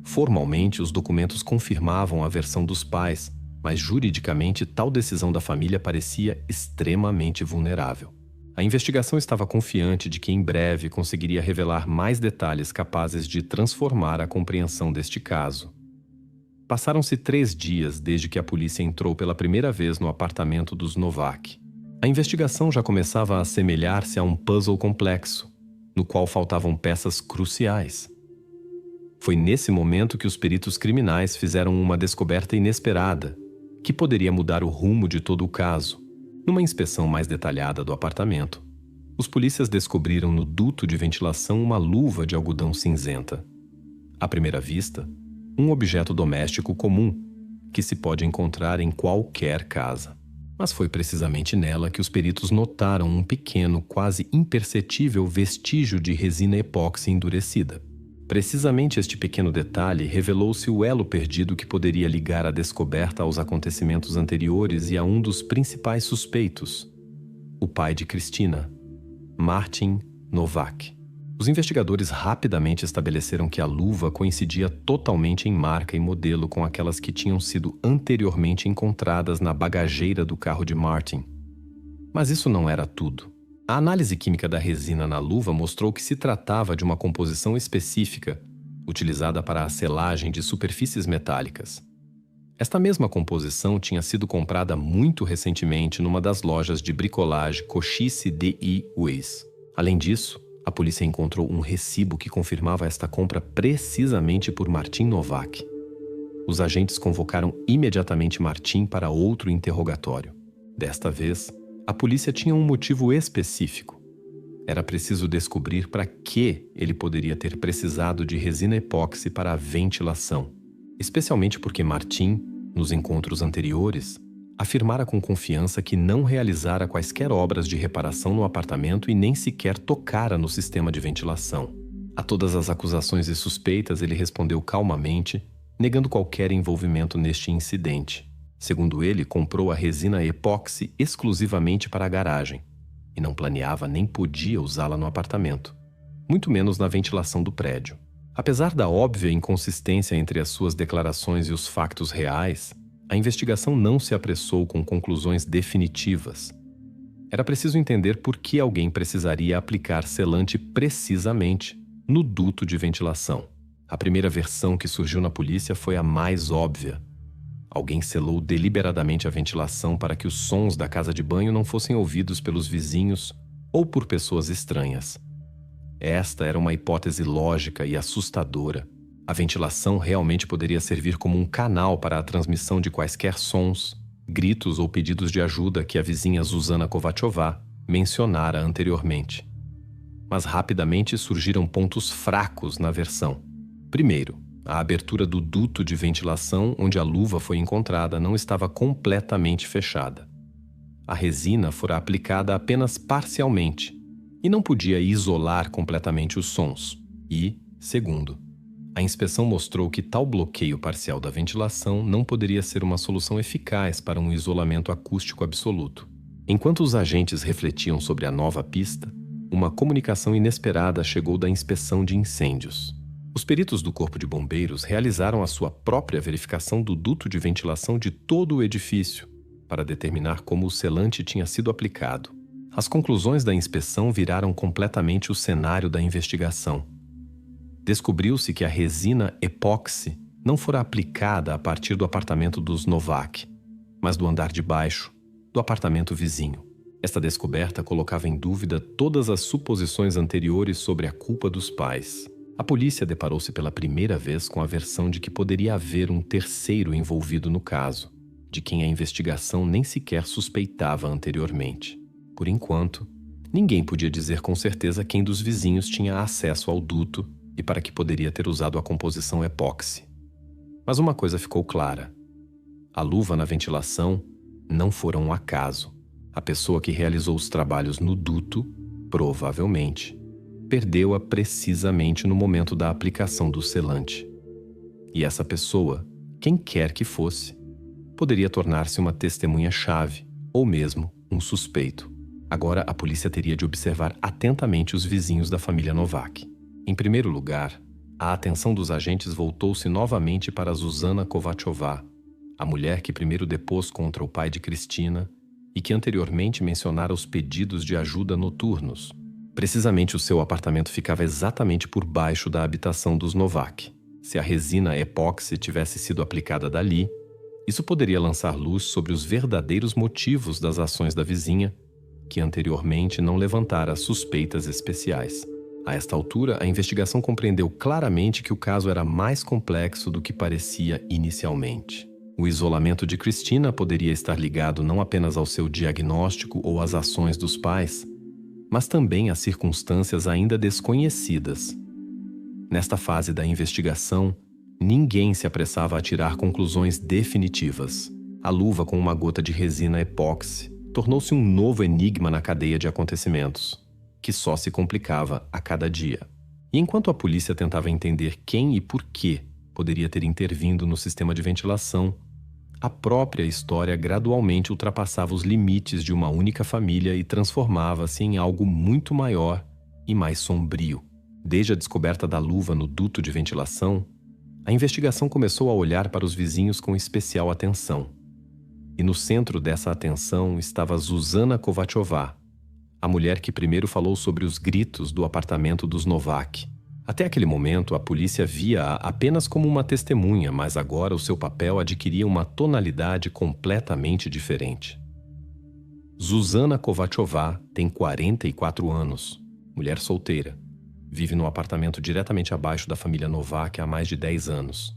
Formalmente, os documentos confirmavam a versão dos pais, mas juridicamente tal decisão da família parecia extremamente vulnerável. A investigação estava confiante de que em breve conseguiria revelar mais detalhes capazes de transformar a compreensão deste caso. Passaram-se 3 dias desde que a polícia entrou pela primeira vez no apartamento dos Novak. A investigação já começava a assemelhar-se a um puzzle complexo, no qual faltavam peças cruciais. Foi nesse momento que os peritos criminais fizeram uma descoberta inesperada, que poderia mudar o rumo de todo o caso. Numa inspeção mais detalhada do apartamento, os polícias descobriram no duto de ventilação uma luva de algodão cinzenta. À primeira vista, um objeto doméstico comum, que se pode encontrar em qualquer casa. Mas foi precisamente nela que os peritos notaram um pequeno, quase imperceptível vestígio de resina epóxi endurecida. Precisamente este pequeno detalhe revelou-se o elo perdido que poderia ligar a descoberta aos acontecimentos anteriores e a um dos principais suspeitos, o pai de Cristina, Martin Novak. Os investigadores rapidamente estabeleceram que a luva coincidia totalmente em marca e modelo com aquelas que tinham sido anteriormente encontradas na bagageira do carro de Martin. Mas isso não era tudo. A análise química da resina na luva mostrou que se tratava de uma composição específica, utilizada para a selagem de superfícies metálicas. Esta mesma composição tinha sido comprada muito recentemente numa das lojas de bricolagem Cochise D.I. Weiss. Além disso, a polícia encontrou um recibo que confirmava esta compra precisamente por Martin Novak. Os agentes convocaram imediatamente Martin para outro interrogatório. Desta vez, a polícia tinha um motivo específico. Era preciso descobrir para que ele poderia ter precisado de resina epóxi para a ventilação, especialmente porque Martin, nos encontros anteriores, afirmara com confiança que não realizara quaisquer obras de reparação no apartamento e nem sequer tocara no sistema de ventilação. A todas as acusações e suspeitas, ele respondeu calmamente, negando qualquer envolvimento neste incidente. Segundo ele, comprou a resina epóxi exclusivamente para a garagem e não planeava nem podia usá-la no apartamento, muito menos na ventilação do prédio. Apesar da óbvia inconsistência entre as suas declarações e os factos reais, a investigação não se apressou com conclusões definitivas. Era preciso entender por que alguém precisaria aplicar selante precisamente no duto de ventilação. A primeira versão que surgiu na polícia foi a mais óbvia. Alguém selou deliberadamente a ventilação para que os sons da casa de banho não fossem ouvidos pelos vizinhos ou por pessoas estranhas. Esta era uma hipótese lógica e assustadora. A ventilação realmente poderia servir como um canal para a transmissão de quaisquer sons, gritos ou pedidos de ajuda que a vizinha Zuzana Kovachová mencionara anteriormente. Mas rapidamente surgiram pontos fracos na versão. Primeiro, a abertura do duto de ventilação onde a luva foi encontrada não estava completamente fechada. A resina fora aplicada apenas parcialmente e não podia isolar completamente os sons. E, segundo, a inspeção mostrou que tal bloqueio parcial da ventilação não poderia ser uma solução eficaz para um isolamento acústico absoluto. Enquanto os agentes refletiam sobre a nova pista, uma comunicação inesperada chegou da inspeção de incêndios. Os peritos do Corpo de Bombeiros realizaram a sua própria verificação do duto de ventilação de todo o edifício para determinar como o selante tinha sido aplicado. As conclusões da inspeção viraram completamente o cenário da investigação. Descobriu-se que a resina epóxi não fora aplicada a partir do apartamento dos Novak, mas do andar de baixo, do apartamento vizinho. Esta descoberta colocava em dúvida todas as suposições anteriores sobre a culpa dos pais. A polícia deparou-se pela primeira vez com a versão de que poderia haver um terceiro envolvido no caso, de quem a investigação nem sequer suspeitava anteriormente. Por enquanto, ninguém podia dizer com certeza quem dos vizinhos tinha acesso ao duto e para que poderia ter usado a composição epóxi. Mas uma coisa ficou clara. A luva na ventilação não fora um acaso. A pessoa que realizou os trabalhos no duto, provavelmente, perdeu-a precisamente no momento da aplicação do selante. E essa pessoa, quem quer que fosse, poderia tornar-se uma testemunha-chave ou mesmo um suspeito. Agora a polícia teria de observar atentamente os vizinhos da família Novak. Em primeiro lugar, a atenção dos agentes voltou-se novamente para Zuzana Kovachová, a mulher que primeiro depôs contra o pai de Cristina e que anteriormente mencionara os pedidos de ajuda noturnos. Precisamente o seu apartamento ficava exatamente por baixo da habitação dos Novak. Se a resina epóxi tivesse sido aplicada dali, isso poderia lançar luz sobre os verdadeiros motivos das ações da vizinha, que anteriormente não levantara suspeitas especiais. A esta altura, a investigação compreendeu claramente que o caso era mais complexo do que parecia inicialmente. O isolamento de Cristina poderia estar ligado não apenas ao seu diagnóstico ou às ações dos pais, mas também a circunstâncias ainda desconhecidas. Nesta fase da investigação, ninguém se apressava a tirar conclusões definitivas. A luva com uma gota de resina epóxi tornou-se um novo enigma na cadeia de acontecimentos, que só se complicava a cada dia. E enquanto a polícia tentava entender quem e por que poderia ter intervindo no sistema de ventilação, a própria história gradualmente ultrapassava os limites de uma única família e transformava-se em algo muito maior e mais sombrio. Desde a descoberta da luva no duto de ventilação, a investigação começou a olhar para os vizinhos com especial atenção. E no centro dessa atenção estava Zuzana Kovačová, a mulher que primeiro falou sobre os gritos do apartamento dos Novák. Até aquele momento, a polícia via-a apenas como uma testemunha, mas agora o seu papel adquiria uma tonalidade completamente diferente. Zuzana Kovačová tem 44 anos, mulher solteira. Vive no apartamento diretamente abaixo da família Novák há mais de 10 anos.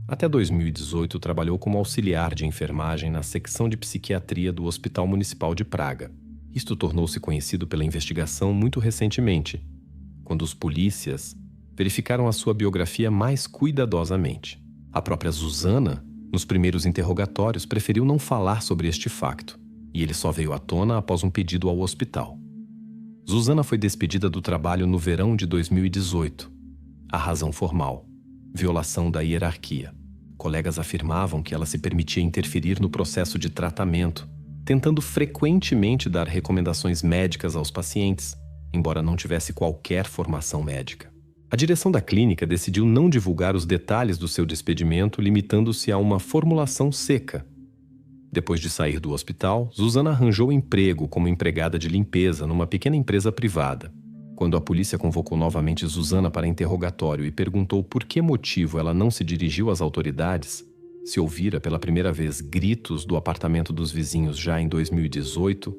Até 2018, trabalhou como auxiliar de enfermagem na secção de psiquiatria do Hospital Municipal de Praga. Isto tornou-se conhecido pela investigação muito recentemente, quando os polícias verificaram a sua biografia mais cuidadosamente. A própria Zuzana, nos primeiros interrogatórios, preferiu não falar sobre este facto, e ele só veio à tona após um pedido ao hospital. Zuzana foi despedida do trabalho no verão de 2018. A razão formal: violação da hierarquia. Colegas afirmavam que ela se permitia interferir no processo de tratamento, tentando frequentemente dar recomendações médicas aos pacientes, embora não tivesse qualquer formação médica. A direção da clínica decidiu não divulgar os detalhes do seu despedimento, limitando-se a uma formulação seca. Depois de sair do hospital, Zuzana arranjou emprego como empregada de limpeza numa pequena empresa privada. Quando a polícia convocou novamente Zuzana para interrogatório e perguntou por que motivo ela não se dirigiu às autoridades, se ouvira pela primeira vez gritos do apartamento dos vizinhos já em 2018,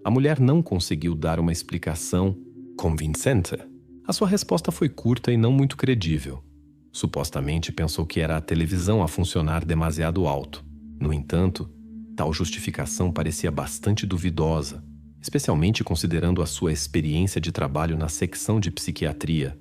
a mulher não conseguiu dar uma explicação convincente. A sua resposta foi curta e não muito credível. Supostamente pensou que era a televisão a funcionar demasiado alto. No entanto, tal justificação parecia bastante duvidosa, especialmente considerando a sua experiência de trabalho na secção de psiquiatria.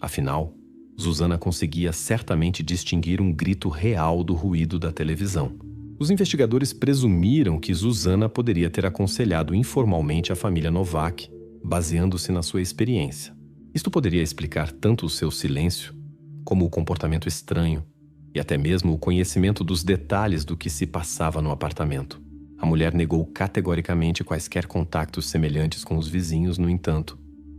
Afinal, Zuzana conseguia certamente distinguir um grito real do ruído da televisão. Os investigadores presumiram que Zuzana poderia ter aconselhado informalmente a família Novák, baseando-se na sua experiência. Isto poderia explicar tanto o seu silêncio, como o comportamento estranho, e até mesmo o conhecimento dos detalhes do que se passava no apartamento. A mulher negou categoricamente quaisquer contatos semelhantes com os vizinhos, no entanto.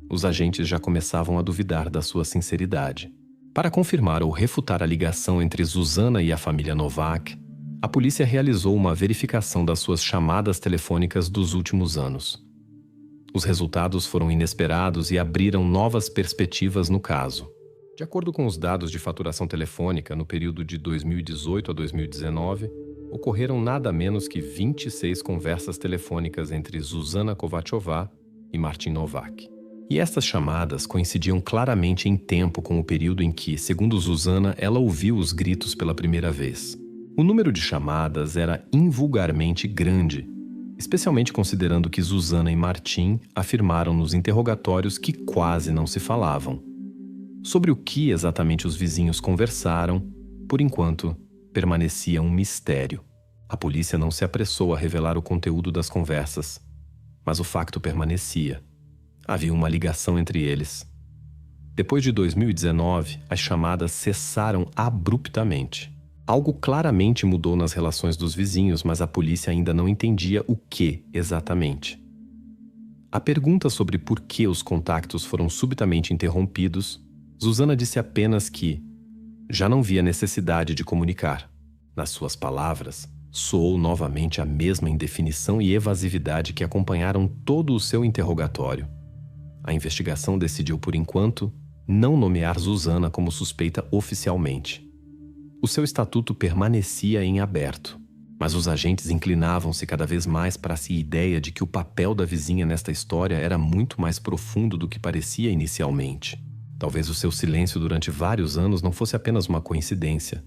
Os agentes já começavam a duvidar da sua sinceridade. Para confirmar ou refutar a ligação entre Zuzana e a família Novák, a polícia realizou uma verificação das suas chamadas telefônicas dos últimos anos. Os resultados foram inesperados e abriram novas perspectivas no caso. De acordo com os dados de faturação telefônica, no período de 2018 a 2019, ocorreram nada menos que 26 conversas telefônicas entre Zuzana Kovačová e Martin Novák. E estas chamadas coincidiam claramente em tempo com o período em que, segundo Zuzana, ela ouviu os gritos pela primeira vez. O número de chamadas era invulgarmente grande, especialmente considerando que Zuzana e Martin afirmaram nos interrogatórios que quase não se falavam. Sobre o que exatamente os vizinhos conversaram, por enquanto, permanecia um mistério. A polícia não se apressou a revelar o conteúdo das conversas, mas o facto permanecia. Havia uma ligação entre eles. Depois de 2019, as chamadas cessaram abruptamente. Algo claramente mudou nas relações dos vizinhos, mas a polícia ainda não entendia o que exatamente. A pergunta sobre por que os contactos foram subitamente interrompidos, Zuzana disse apenas que já não via necessidade de comunicar. Nas suas palavras, soou novamente a mesma indefinição e evasividade que acompanharam todo o seu interrogatório. A investigação decidiu, por enquanto, não nomear Zuzana como suspeita oficialmente. O seu estatuto permanecia em aberto, mas os agentes inclinavam-se cada vez mais para a ideia de que o papel da vizinha nesta história era muito mais profundo do que parecia inicialmente. Talvez o seu silêncio durante vários anos não fosse apenas uma coincidência,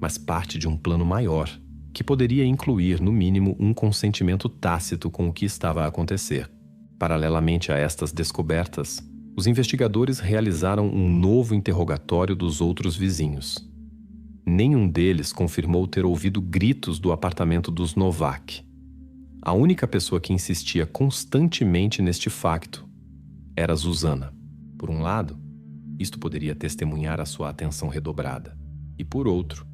mas parte de um plano maior, que poderia incluir, no mínimo, um consentimento tácito com o que estava a acontecer. Paralelamente a estas descobertas, os investigadores realizaram um novo interrogatório dos outros vizinhos. Nenhum deles confirmou ter ouvido gritos do apartamento dos Novak. A única pessoa que insistia constantemente neste facto era Zuzana. Por um lado, isto poderia testemunhar a sua atenção redobrada, e por outro,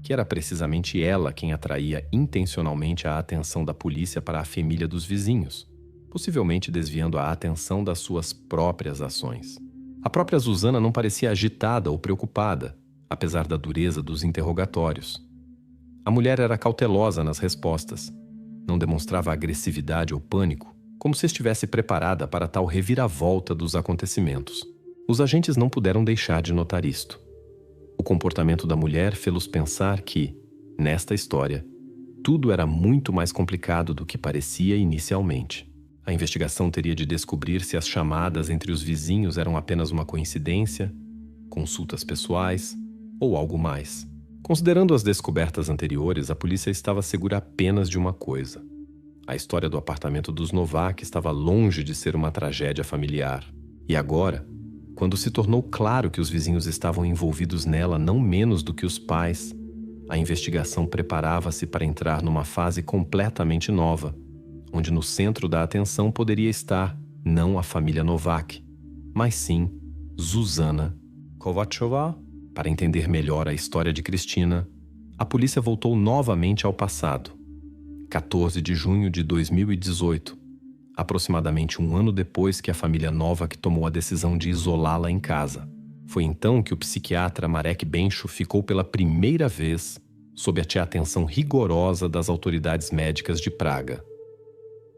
que era precisamente ela quem atraía intencionalmente a atenção da polícia para a família dos vizinhos, possivelmente desviando a atenção das suas próprias ações. A própria Zuzana não parecia agitada ou preocupada, apesar da dureza dos interrogatórios. A mulher era cautelosa nas respostas, não demonstrava agressividade ou pânico, como se estivesse preparada para tal reviravolta dos acontecimentos. Os agentes não puderam deixar de notar isto. O comportamento da mulher fê-los pensar que, nesta história, tudo era muito mais complicado do que parecia inicialmente. A investigação teria de descobrir se as chamadas entre os vizinhos eram apenas uma coincidência, consultas pessoais ou algo mais. Considerando as descobertas anteriores, a polícia estava segura apenas de uma coisa. A história do apartamento dos Novak estava longe de ser uma tragédia familiar. E agora, quando se tornou claro que os vizinhos estavam envolvidos nela não menos do que os pais, a investigação preparava-se para entrar numa fase completamente nova, onde no centro da atenção poderia estar não a família Novak, mas sim Zuzana Kovachova. Para entender melhor a história de Cristina, a polícia voltou novamente ao passado. 14 de junho de 2018, aproximadamente um ano depois que a família Novak tomou a decisão de isolá-la em casa. Foi então que o psiquiatra Marek Bencho ficou pela primeira vez sob a atenção rigorosa das autoridades médicas de Praga.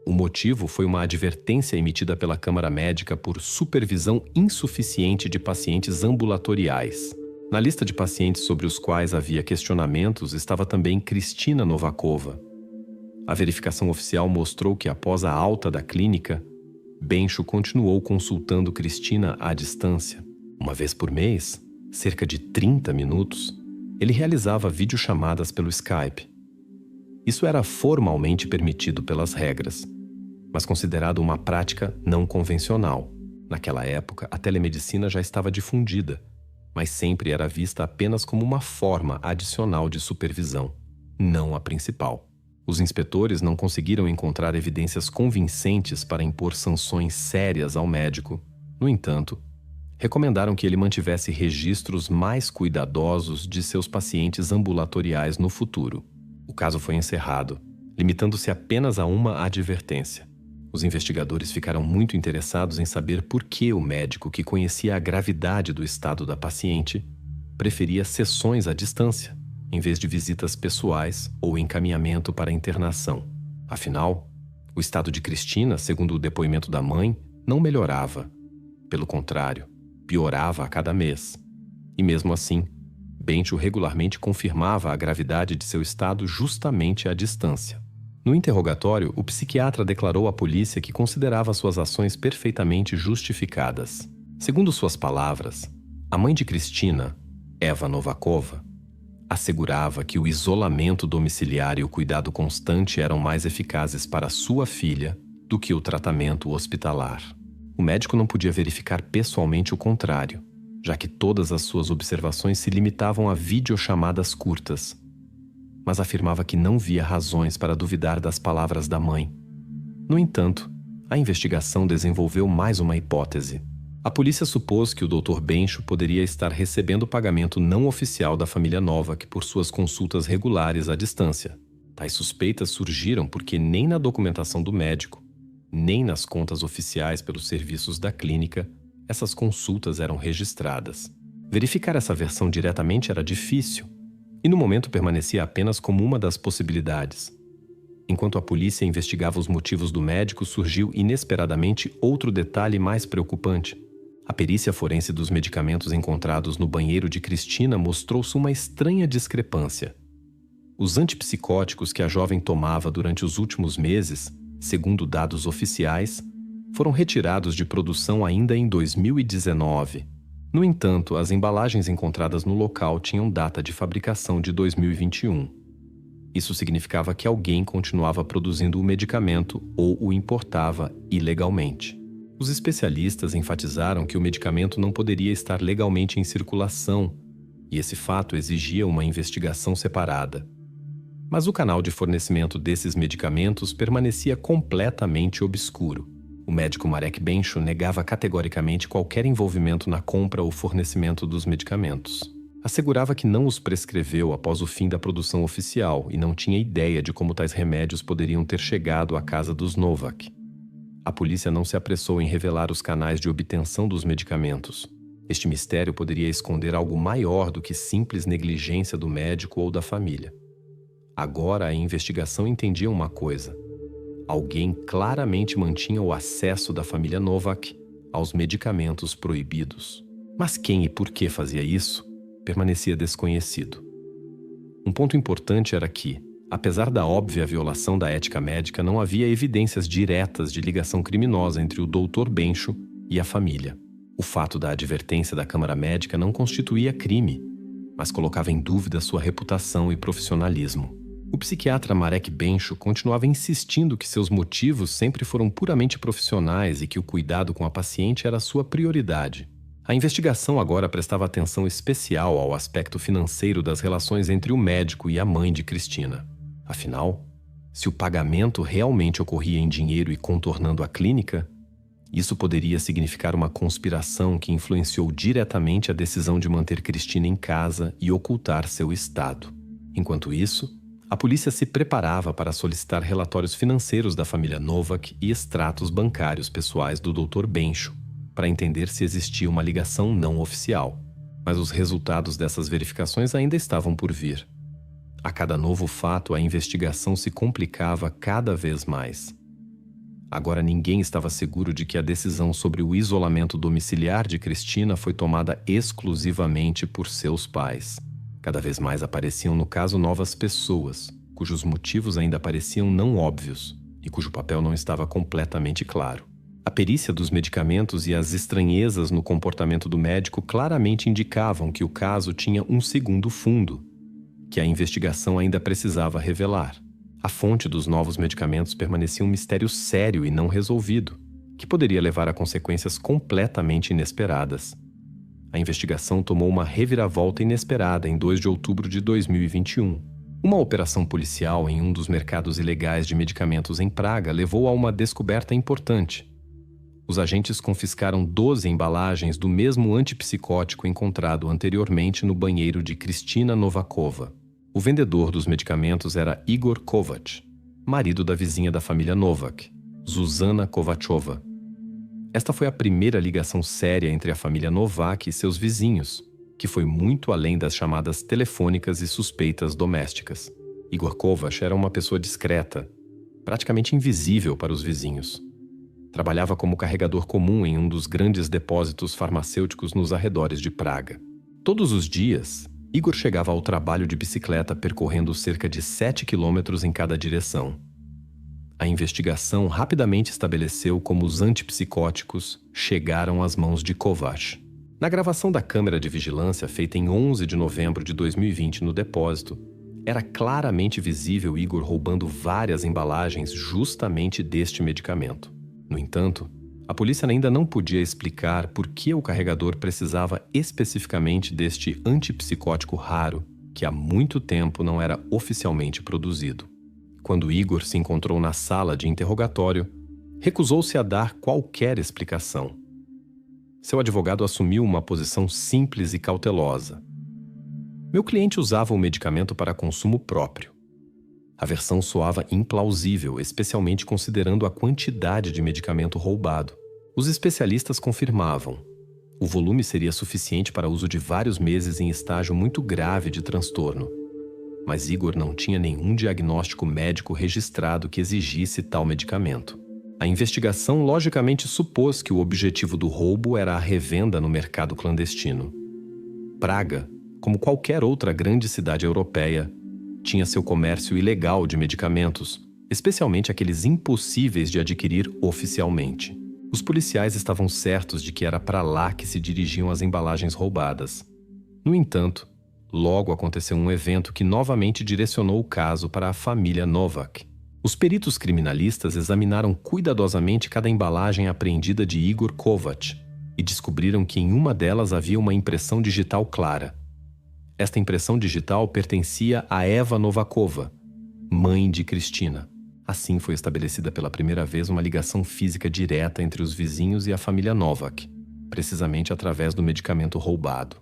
O motivo foi uma advertência emitida pela Câmara Médica por supervisão insuficiente de pacientes ambulatoriais. Na lista de pacientes sobre os quais havia questionamentos estava também Cristina Novakova. A verificação oficial mostrou que, após a alta da clínica, Bencho continuou consultando Cristina à distância. Uma vez por mês, cerca de 30 minutos, ele realizava videochamadas pelo Skype. Isso era formalmente permitido pelas regras, mas considerado uma prática não convencional. Naquela época, a telemedicina já estava difundida, mas sempre era vista apenas como uma forma adicional de supervisão, não a principal. Os inspetores não conseguiram encontrar evidências convincentes para impor sanções sérias ao médico. No entanto, recomendaram que ele mantivesse registros mais cuidadosos de seus pacientes ambulatoriais no futuro. O caso foi encerrado, limitando-se apenas a uma advertência. Os investigadores ficaram muito interessados em saber por que o médico, que conhecia a gravidade do estado da paciente, preferia sessões à distância, em vez de visitas pessoais ou encaminhamento para internação. Afinal, o estado de Cristina, segundo o depoimento da mãe, não melhorava. Pelo contrário, piorava a cada mês. E mesmo assim, Bencho regularmente confirmava a gravidade de seu estado justamente à distância. No interrogatório, o psiquiatra declarou à polícia que considerava suas ações perfeitamente justificadas. Segundo suas palavras, a mãe de Cristina, Eva Novakova, assegurava que o isolamento domiciliar e o cuidado constante eram mais eficazes para sua filha do que o tratamento hospitalar. O médico não podia verificar pessoalmente o contrário, já que todas as suas observações se limitavam a videochamadas curtas, mas afirmava que não via razões para duvidar das palavras da mãe. No entanto, a investigação desenvolveu mais uma hipótese. A polícia supôs que o Dr. Bencho poderia estar recebendo pagamento não oficial da família Novak por suas consultas regulares à distância. Tais suspeitas surgiram porque nem na documentação do médico, nem nas contas oficiais pelos serviços da clínica, essas consultas eram registradas. Verificar essa versão diretamente era difícil, e no momento permanecia apenas como uma das possibilidades. Enquanto a polícia investigava os motivos do médico, surgiu inesperadamente outro detalhe mais preocupante. A perícia forense dos medicamentos encontrados no banheiro de Cristina mostrou-se uma estranha discrepância. Os antipsicóticos que a jovem tomava durante os últimos meses, segundo dados oficiais, foram retirados de produção ainda em 2019. No entanto, as embalagens encontradas no local tinham data de fabricação de 2021. Isso significava que alguém continuava produzindo o medicamento ou o importava ilegalmente. Os especialistas enfatizaram que o medicamento não poderia estar legalmente em circulação, e esse fato exigia uma investigação separada. Mas o canal de fornecimento desses medicamentos permanecia completamente obscuro. O médico Marek Bencho negava categoricamente qualquer envolvimento na compra ou fornecimento dos medicamentos. Assegurava que não os prescreveu após o fim da produção oficial e não tinha ideia de como tais remédios poderiam ter chegado à casa dos Novak. A polícia não se apressou em revelar os canais de obtenção dos medicamentos. Este mistério poderia esconder algo maior do que simples negligência do médico ou da família. Agora a investigação entendia uma coisa: alguém claramente mantinha o acesso da família Novak aos medicamentos proibidos. Mas quem e por que fazia isso permanecia desconhecido. Um ponto importante era que, apesar da óbvia violação da ética médica, não havia evidências diretas de ligação criminosa entre o Dr. Bencho e a família. O fato da advertência da Câmara Médica não constituía crime, mas colocava em dúvida sua reputação e profissionalismo. O psiquiatra Marek Bencho continuava insistindo que seus motivos sempre foram puramente profissionais e que o cuidado com a paciente era sua prioridade. A investigação agora prestava atenção especial ao aspecto financeiro das relações entre o médico e a mãe de Cristina. Afinal, se o pagamento realmente ocorria em dinheiro e contornando a clínica, isso poderia significar uma conspiração que influenciou diretamente a decisão de manter Cristina em casa e ocultar seu estado. Enquanto isso, a polícia se preparava para solicitar relatórios financeiros da família Novak e extratos bancários pessoais do Dr. Bencho, para entender se existia uma ligação não oficial. Mas os resultados dessas verificações ainda estavam por vir. A cada novo fato, a investigação se complicava cada vez mais. Agora ninguém estava seguro de que a decisão sobre o isolamento domiciliar de Cristina foi tomada exclusivamente por seus pais. Cada vez mais apareciam no caso novas pessoas, cujos motivos ainda pareciam não óbvios e cujo papel não estava completamente claro. A perícia dos medicamentos e as estranhezas no comportamento do médico claramente indicavam que o caso tinha um segundo fundo, que a investigação ainda precisava revelar. A fonte dos novos medicamentos permanecia um mistério sério e não resolvido, que poderia levar a consequências completamente inesperadas. A investigação tomou uma reviravolta inesperada em 2 de outubro de 2021. Uma operação policial em um dos mercados ilegais de medicamentos em Praga levou a uma descoberta importante. Os agentes confiscaram 12 embalagens do mesmo antipsicótico encontrado anteriormente no banheiro de Cristina Novakova. O vendedor dos medicamentos era Igor Kovac, marido da vizinha da família Novak, Zuzana Kovachova. Esta foi a primeira ligação séria entre a família Novak e seus vizinhos, que foi muito além das chamadas telefônicas e suspeitas domésticas. Igor Kovac era uma pessoa discreta, praticamente invisível para os vizinhos. Trabalhava como carregador comum em um dos grandes depósitos farmacêuticos nos arredores de Praga. Todos os dias, Igor chegava ao trabalho de bicicleta percorrendo cerca de 7 quilômetros em cada direção. A investigação rapidamente estabeleceu como os antipsicóticos chegaram às mãos de Kovac. Na gravação da câmera de vigilância feita em 11 de novembro de 2020 no depósito, era claramente visível Igor roubando várias embalagens justamente deste medicamento. No entanto, a polícia ainda não podia explicar por que o carregador precisava especificamente deste antipsicótico raro, que há muito tempo não era oficialmente produzido. Quando Igor se encontrou na sala de interrogatório, recusou-se a dar qualquer explicação. Seu advogado assumiu uma posição simples e cautelosa. Meu cliente usava o medicamento para consumo próprio. A versão soava implausível, especialmente considerando a quantidade de medicamento roubado. Os especialistas confirmavam. O volume seria suficiente para uso de vários meses em estágio muito grave de transtorno. Mas Igor não tinha nenhum diagnóstico médico registrado que exigisse tal medicamento. A investigação logicamente supôs que o objetivo do roubo era a revenda no mercado clandestino. Praga, como qualquer outra grande cidade europeia, tinha seu comércio ilegal de medicamentos, especialmente aqueles impossíveis de adquirir oficialmente. Os policiais estavam certos de que era para lá que se dirigiam as embalagens roubadas. No entanto, logo aconteceu um evento que novamente direcionou o caso para a família Novak. Os peritos criminalistas examinaram cuidadosamente cada embalagem apreendida de Igor Kovac e descobriram que em uma delas havia uma impressão digital clara. Esta impressão digital pertencia a Eva Novakova, mãe de Cristina. Assim foi estabelecida pela primeira vez uma ligação física direta entre os vizinhos e a família Novak, precisamente através do medicamento roubado.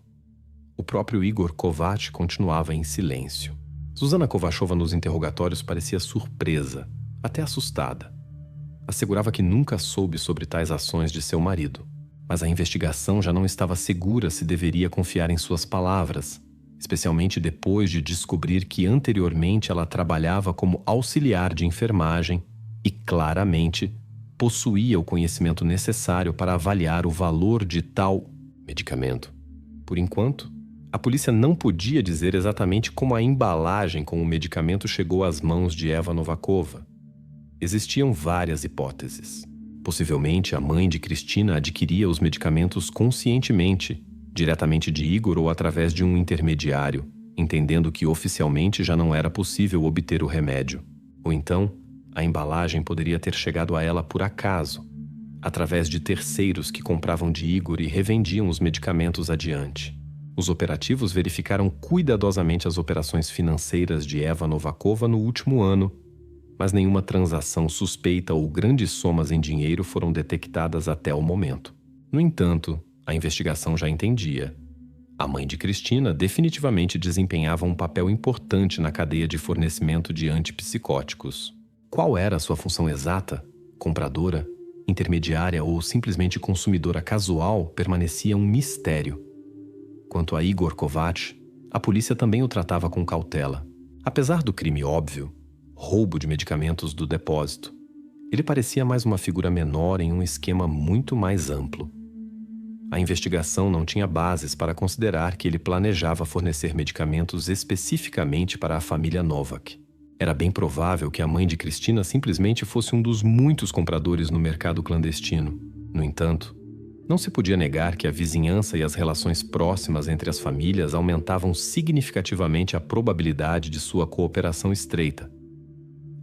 O próprio Igor Kovac continuava em silêncio. Zuzana Kovachova nos interrogatórios parecia surpresa, até assustada. Assegurava que nunca soube sobre tais ações de seu marido, mas a investigação já não estava segura se deveria confiar em suas palavras, especialmente depois de descobrir que anteriormente ela trabalhava como auxiliar de enfermagem e, claramente, possuía o conhecimento necessário para avaliar o valor de tal medicamento. Por enquanto, a polícia não podia dizer exatamente como a embalagem com o medicamento chegou às mãos de Eva Novakova. Existiam várias hipóteses. Possivelmente, a mãe de Cristina adquiria os medicamentos conscientemente, diretamente de Igor ou através de um intermediário, entendendo que oficialmente já não era possível obter o remédio. Ou então, a embalagem poderia ter chegado a ela por acaso, através de terceiros que compravam de Igor e revendiam os medicamentos adiante. Os operativos verificaram cuidadosamente as operações financeiras de Eva Novakova no último ano, mas nenhuma transação suspeita ou grandes somas em dinheiro foram detectadas até o momento. No entanto, a investigação já entendia. A mãe de Cristina definitivamente desempenhava um papel importante na cadeia de fornecimento de antipsicóticos. Qual era a sua função exata? Compradora, intermediária ou simplesmente consumidora casual permanecia um mistério. Quanto a Igor Kovac, a polícia também o tratava com cautela. Apesar do crime óbvio, roubo de medicamentos do depósito, ele parecia mais uma figura menor em um esquema muito mais amplo. A investigação não tinha bases para considerar que ele planejava fornecer medicamentos especificamente para a família Novak. Era bem provável que a mãe de Cristina simplesmente fosse um dos muitos compradores no mercado clandestino. No entanto, não se podia negar que a vizinhança e as relações próximas entre as famílias aumentavam significativamente a probabilidade de sua cooperação estreita.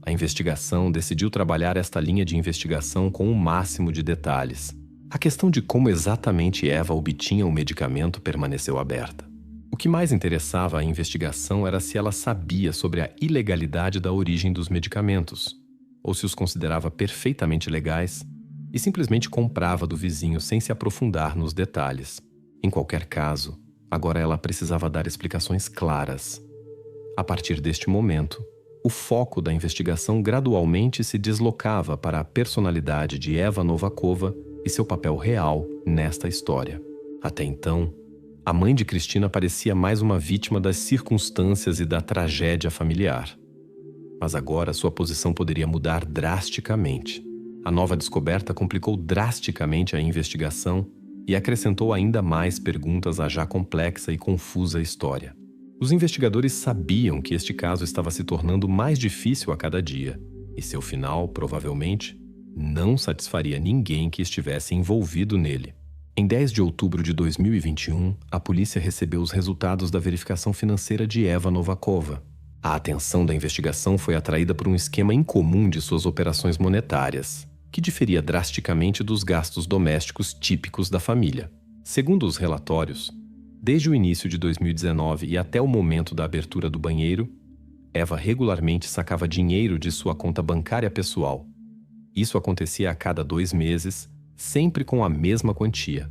A investigação decidiu trabalhar esta linha de investigação com o máximo de detalhes. A questão de como exatamente Eva obtinha o medicamento permaneceu aberta. O que mais interessava a investigação era se ela sabia sobre a ilegalidade da origem dos medicamentos, ou se os considerava perfeitamente legais e simplesmente comprava do vizinho sem se aprofundar nos detalhes. Em qualquer caso, agora ela precisava dar explicações claras. A partir deste momento, o foco da investigação gradualmente se deslocava para a personalidade de Eva Novakova e seu papel real nesta história. Até então, a mãe de Cristina parecia mais uma vítima das circunstâncias e da tragédia familiar. Mas agora sua posição poderia mudar drasticamente. A nova descoberta complicou drasticamente a investigação e acrescentou ainda mais perguntas à já complexa e confusa história. Os investigadores sabiam que este caso estava se tornando mais difícil a cada dia, e seu final, provavelmente, não satisfaria ninguém que estivesse envolvido nele. Em 10 de outubro de 2021, a polícia recebeu os resultados da verificação financeira de Eva Novakova. A atenção da investigação foi atraída por um esquema incomum de suas operações monetárias, que diferia drasticamente dos gastos domésticos típicos da família. Segundo os relatórios, desde o início de 2019 e até o momento da abertura do banheiro, Eva regularmente sacava dinheiro de sua conta bancária pessoal. Isso acontecia a cada 2 meses, sempre com a mesma quantia,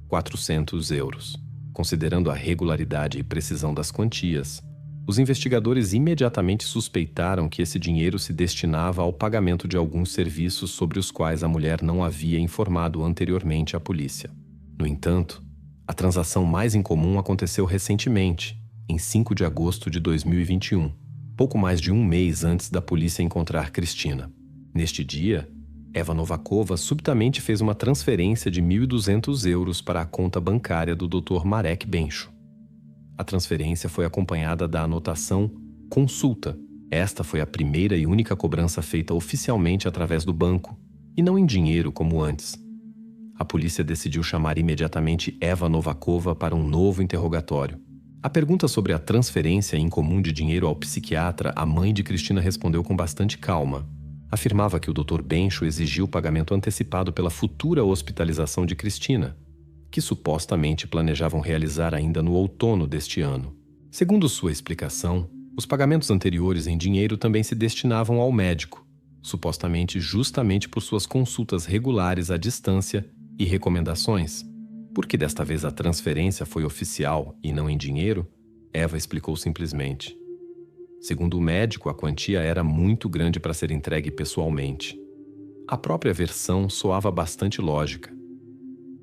400 euros. Considerando a regularidade e precisão das quantias, os investigadores imediatamente suspeitaram que esse dinheiro se destinava ao pagamento de alguns serviços sobre os quais a mulher não havia informado anteriormente à polícia. No entanto, a transação mais incomum aconteceu recentemente, em 5 de agosto de 2021, pouco mais de um mês antes da polícia encontrar Cristina. Neste dia, Eva Novakova subitamente fez uma transferência de 1.200 euros para a conta bancária do Dr. Marek Bencho. A transferência foi acompanhada da anotação "Consulta". Esta foi a primeira e única cobrança feita oficialmente através do banco, e não em dinheiro como antes. A polícia decidiu chamar imediatamente Eva Novakova para um novo interrogatório. A pergunta sobre a transferência incomum de dinheiro ao psiquiatra, a mãe de Cristina respondeu com bastante calma. Afirmava que o Dr. Bencho exigiu o pagamento antecipado pela futura hospitalização de Cristina, que supostamente planejavam realizar ainda no outono deste ano. Segundo sua explicação, os pagamentos anteriores em dinheiro também se destinavam ao médico, supostamente justamente por suas consultas regulares à distância e recomendações. Porque desta vez a transferência foi oficial e não em dinheiro, Eva explicou simplesmente. Segundo o médico, a quantia era muito grande para ser entregue pessoalmente. A própria versão soava bastante lógica.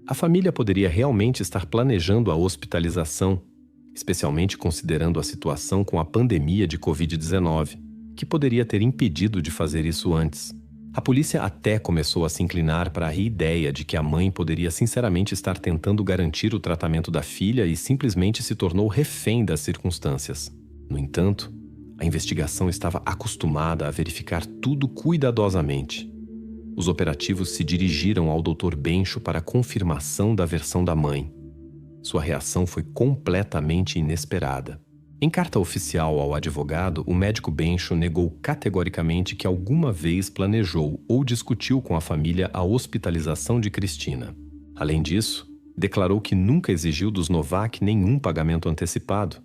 A família poderia realmente estar planejando a hospitalização, especialmente considerando a situação com a pandemia de Covid-19, que poderia ter impedido de fazer isso antes. A polícia até começou a se inclinar para a ideia de que a mãe poderia sinceramente estar tentando garantir o tratamento da filha e simplesmente se tornou refém das circunstâncias. No entanto, a investigação estava acostumada a verificar tudo cuidadosamente. Os operativos se dirigiram ao Dr. Bencho para confirmação da versão da mãe. Sua reação foi completamente inesperada. Em carta oficial ao advogado, o médico Bencho negou categoricamente que alguma vez planejou ou discutiu com a família a hospitalização de Cristina. Além disso, declarou que nunca exigiu dos Novak nenhum pagamento antecipado,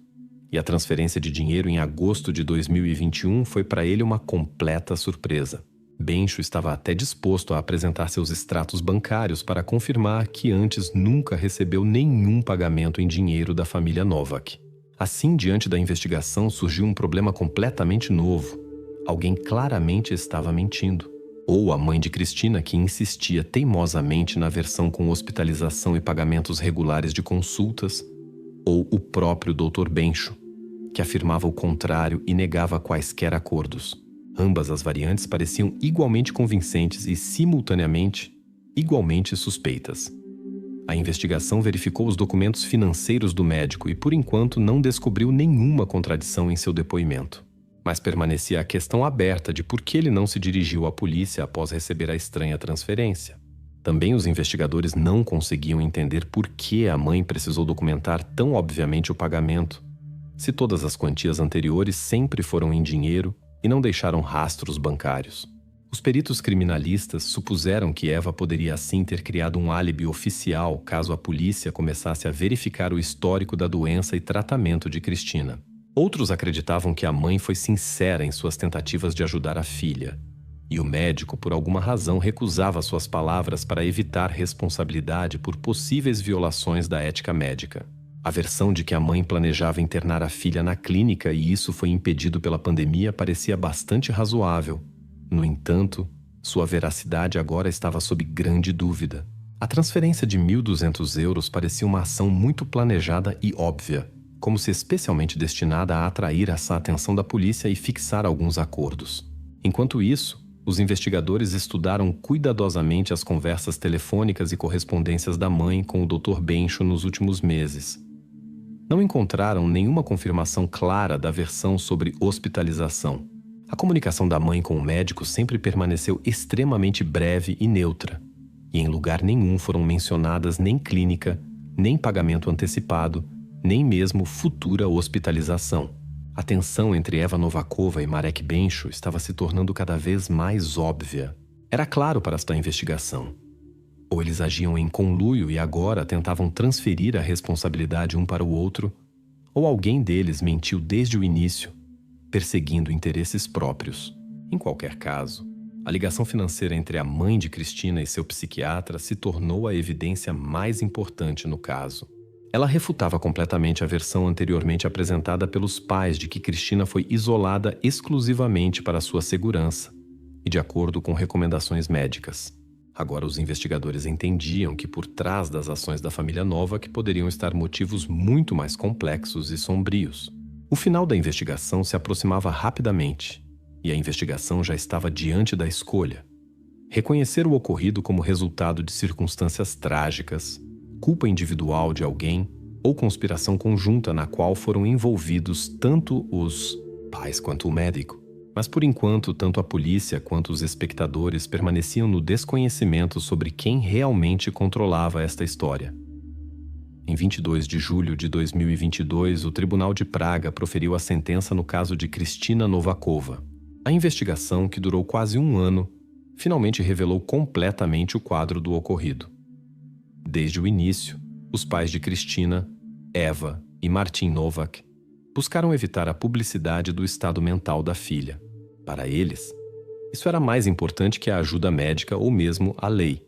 e a transferência de dinheiro em agosto de 2021 foi para ele uma completa surpresa. Bencho estava até disposto a apresentar seus extratos bancários para confirmar que antes nunca recebeu nenhum pagamento em dinheiro da família Novak. Assim, diante da investigação, surgiu um problema completamente novo. Alguém claramente estava mentindo. Ou a mãe de Cristina, que insistia teimosamente na versão com hospitalização e pagamentos regulares de consultas, ou o próprio Dr. Bencho, que afirmava o contrário e negava quaisquer acordos. Ambas as variantes pareciam igualmente convincentes e, simultaneamente, igualmente suspeitas. A investigação verificou os documentos financeiros do médico e, por enquanto, não descobriu nenhuma contradição em seu depoimento. Mas permanecia a questão aberta de por que ele não se dirigiu à polícia após receber a estranha transferência. Também os investigadores não conseguiam entender por que a mãe precisou documentar tão obviamente o pagamento, se todas as quantias anteriores sempre foram em dinheiro e não deixaram rastros bancários. Os peritos criminalistas supuseram que Eva poderia assim ter criado um álibi oficial caso a polícia começasse a verificar o histórico da doença e tratamento de Cristina. Outros acreditavam que a mãe foi sincera em suas tentativas de ajudar a filha, e o médico, por alguma razão, recusava suas palavras para evitar responsabilidade por possíveis violações da ética médica. A versão de que a mãe planejava internar a filha na clínica e isso foi impedido pela pandemia parecia bastante razoável. No entanto, sua veracidade agora estava sob grande dúvida. A transferência de 1.200 euros parecia uma ação muito planejada e óbvia, como se especialmente destinada a atrair essa atenção da polícia e fixar alguns acordos. Enquanto isso, os investigadores estudaram cuidadosamente as conversas telefônicas e correspondências da mãe com o Dr. Bencho nos últimos meses. Não encontraram nenhuma confirmação clara da versão sobre hospitalização. A comunicação da mãe com o médico sempre permaneceu extremamente breve e neutra, e em lugar nenhum foram mencionadas nem clínica, nem pagamento antecipado, nem mesmo futura hospitalização. A tensão entre Eva Novakova e Marek Bencho estava se tornando cada vez mais óbvia. Era claro para esta investigação. Ou eles agiam em conluio e agora tentavam transferir a responsabilidade um para o outro, ou alguém deles mentiu desde o início, perseguindo interesses próprios. Em qualquer caso, a ligação financeira entre a mãe de Cristina e seu psiquiatra se tornou a evidência mais importante no caso. Ela refutava completamente a versão anteriormente apresentada pelos pais de que Cristina foi isolada exclusivamente para sua segurança e de acordo com recomendações médicas. Agora os investigadores entendiam que por trás das ações da família Novak poderiam estar motivos muito mais complexos e sombrios. O final da investigação se aproximava rapidamente, e a investigação já estava diante da escolha. Reconhecer o ocorrido como resultado de circunstâncias trágicas, culpa individual de alguém ou conspiração conjunta na qual foram envolvidos tanto os pais quanto o médico. Mas por enquanto, tanto a polícia quanto os espectadores permaneciam no desconhecimento sobre quem realmente controlava esta história. Em 22 de julho de 2022, o Tribunal de Praga proferiu a sentença no caso de Kristina Novakova. A investigação, que durou quase um ano, finalmente revelou completamente o quadro do ocorrido. Desde o início, os pais de Kristina, Eva e Martin Novak, buscaram evitar a publicidade do estado mental da filha. Para eles, isso era mais importante que a ajuda médica ou mesmo a lei.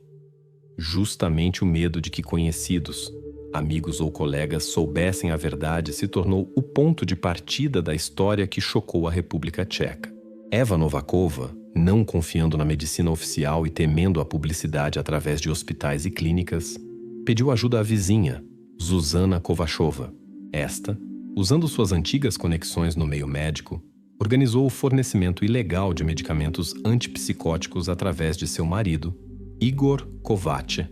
Justamente o medo de que conhecidos, amigos ou colegas soubessem a verdade se tornou o ponto de partida da história que chocou a República Tcheca. Eva Novakova, não confiando na medicina oficial e temendo a publicidade através de hospitais e clínicas, pediu ajuda à vizinha, Zuzana Kovachova. Esta, usando suas antigas conexões no meio médico, organizou o fornecimento ilegal de medicamentos antipsicóticos através de seu marido, Igor Kovac,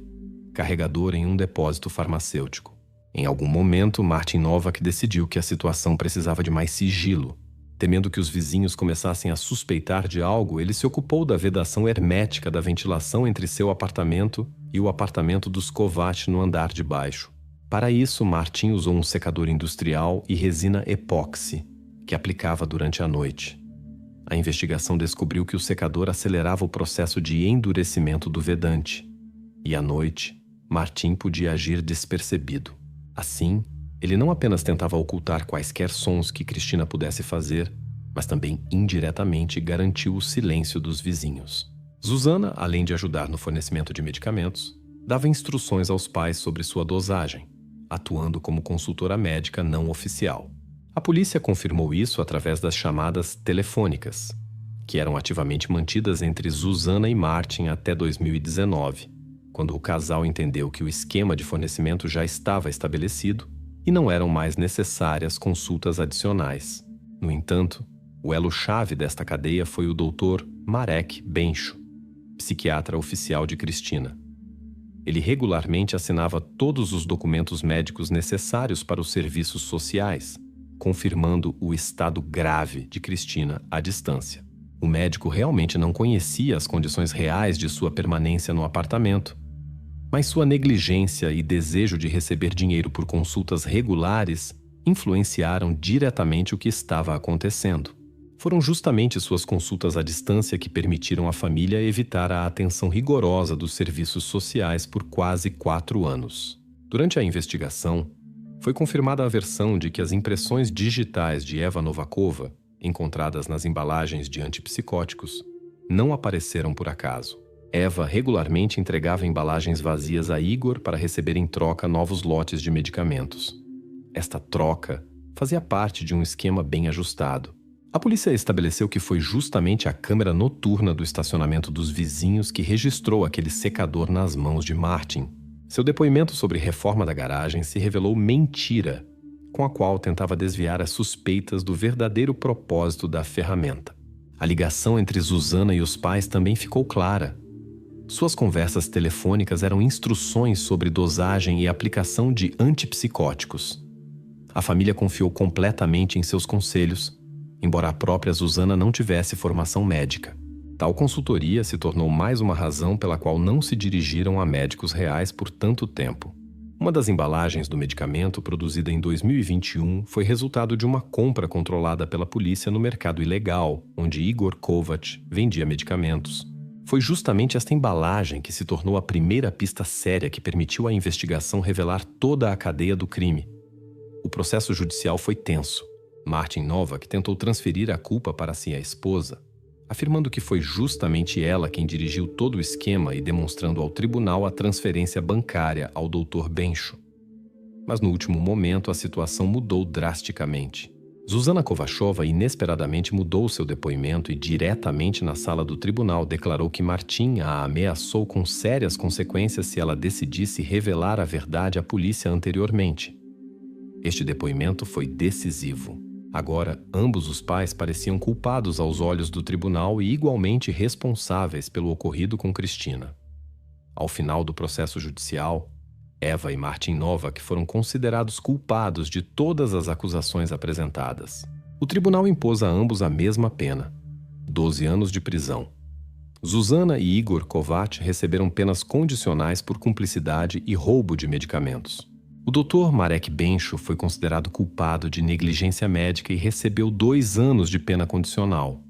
carregador em um depósito farmacêutico. Em algum momento, Martin Novak decidiu que a situação precisava de mais sigilo. Temendo que os vizinhos começassem a suspeitar de algo, ele se ocupou da vedação hermética da ventilação entre seu apartamento e o apartamento dos Kovac no andar de baixo. Para isso, Martin usou um secador industrial e resina epóxi, que aplicava durante a noite. A investigação descobriu que o secador acelerava o processo de endurecimento do vedante. E à noite, Martin podia agir despercebido. Assim, ele não apenas tentava ocultar quaisquer sons que Kristina pudesse fazer, mas também indiretamente garantiu o silêncio dos vizinhos. Zuzana, além de ajudar no fornecimento de medicamentos, dava instruções aos pais sobre sua dosagem, atuando como consultora médica não oficial. A polícia confirmou isso através das chamadas telefônicas, que eram ativamente mantidas entre Zuzana e Martin até 2019, quando o casal entendeu que o esquema de fornecimento já estava estabelecido e não eram mais necessárias consultas adicionais. No entanto, o elo-chave desta cadeia foi o Dr. Marek Bencho, psiquiatra oficial de Kristina. Ele regularmente assinava todos os documentos médicos necessários para os serviços sociais, confirmando o estado grave de Kristina à distância. O médico realmente não conhecia as condições reais de sua permanência no apartamento, mas sua negligência e desejo de receber dinheiro por consultas regulares influenciaram diretamente o que estava acontecendo. Foram justamente suas consultas à distância que permitiram à família evitar a atenção rigorosa dos serviços sociais por quase 4 anos. Durante a investigação, foi confirmada a versão de que as impressões digitais de Eva Novakova, encontradas nas embalagens de antipsicóticos, não apareceram por acaso. Eva regularmente entregava embalagens vazias a Igor para receber em troca novos lotes de medicamentos. Esta troca fazia parte de um esquema bem ajustado. A polícia estabeleceu que foi justamente a câmera noturna do estacionamento dos vizinhos que registrou aquele secador nas mãos de Martin. Seu depoimento sobre reforma da garagem se revelou mentira, com a qual tentava desviar as suspeitas do verdadeiro propósito da ferramenta. A ligação entre Zuzana e os pais também ficou clara. Suas conversas telefônicas eram instruções sobre dosagem e aplicação de antipsicóticos. A família confiou completamente em seus conselhos, embora a própria Zuzana não tivesse formação médica. Tal consultoria se tornou mais uma razão pela qual não se dirigiram a médicos reais por tanto tempo. Uma das embalagens do medicamento, produzida em 2021, foi resultado de uma compra controlada pela polícia no mercado ilegal, onde Igor Kovac vendia medicamentos. Foi justamente esta embalagem que se tornou a primeira pista séria que permitiu à investigação revelar toda a cadeia do crime. O processo judicial foi tenso. Martin Novak tentou transferir a culpa para si a esposa, afirmando que foi justamente ela quem dirigiu todo o esquema e demonstrando ao tribunal a transferência bancária ao Dr. Bencho. Mas no último momento a situação mudou drasticamente. Zuzana Kovachova inesperadamente mudou seu depoimento e diretamente na sala do tribunal declarou que Martin a ameaçou com sérias consequências se ela decidisse revelar a verdade à polícia anteriormente. Este depoimento foi decisivo. Agora, ambos os pais pareciam culpados aos olhos do tribunal e igualmente responsáveis pelo ocorrido com Kristina. Ao final do processo judicial, Eva e Martin Novak foram considerados culpados de todas as acusações apresentadas. O tribunal impôs a ambos a mesma pena, 12 anos de prisão. Zuzana e Igor Kovac receberam penas condicionais por cumplicidade e roubo de medicamentos. O Dr. Marek Bencho foi considerado culpado de negligência médica e recebeu 2 anos de pena condicional.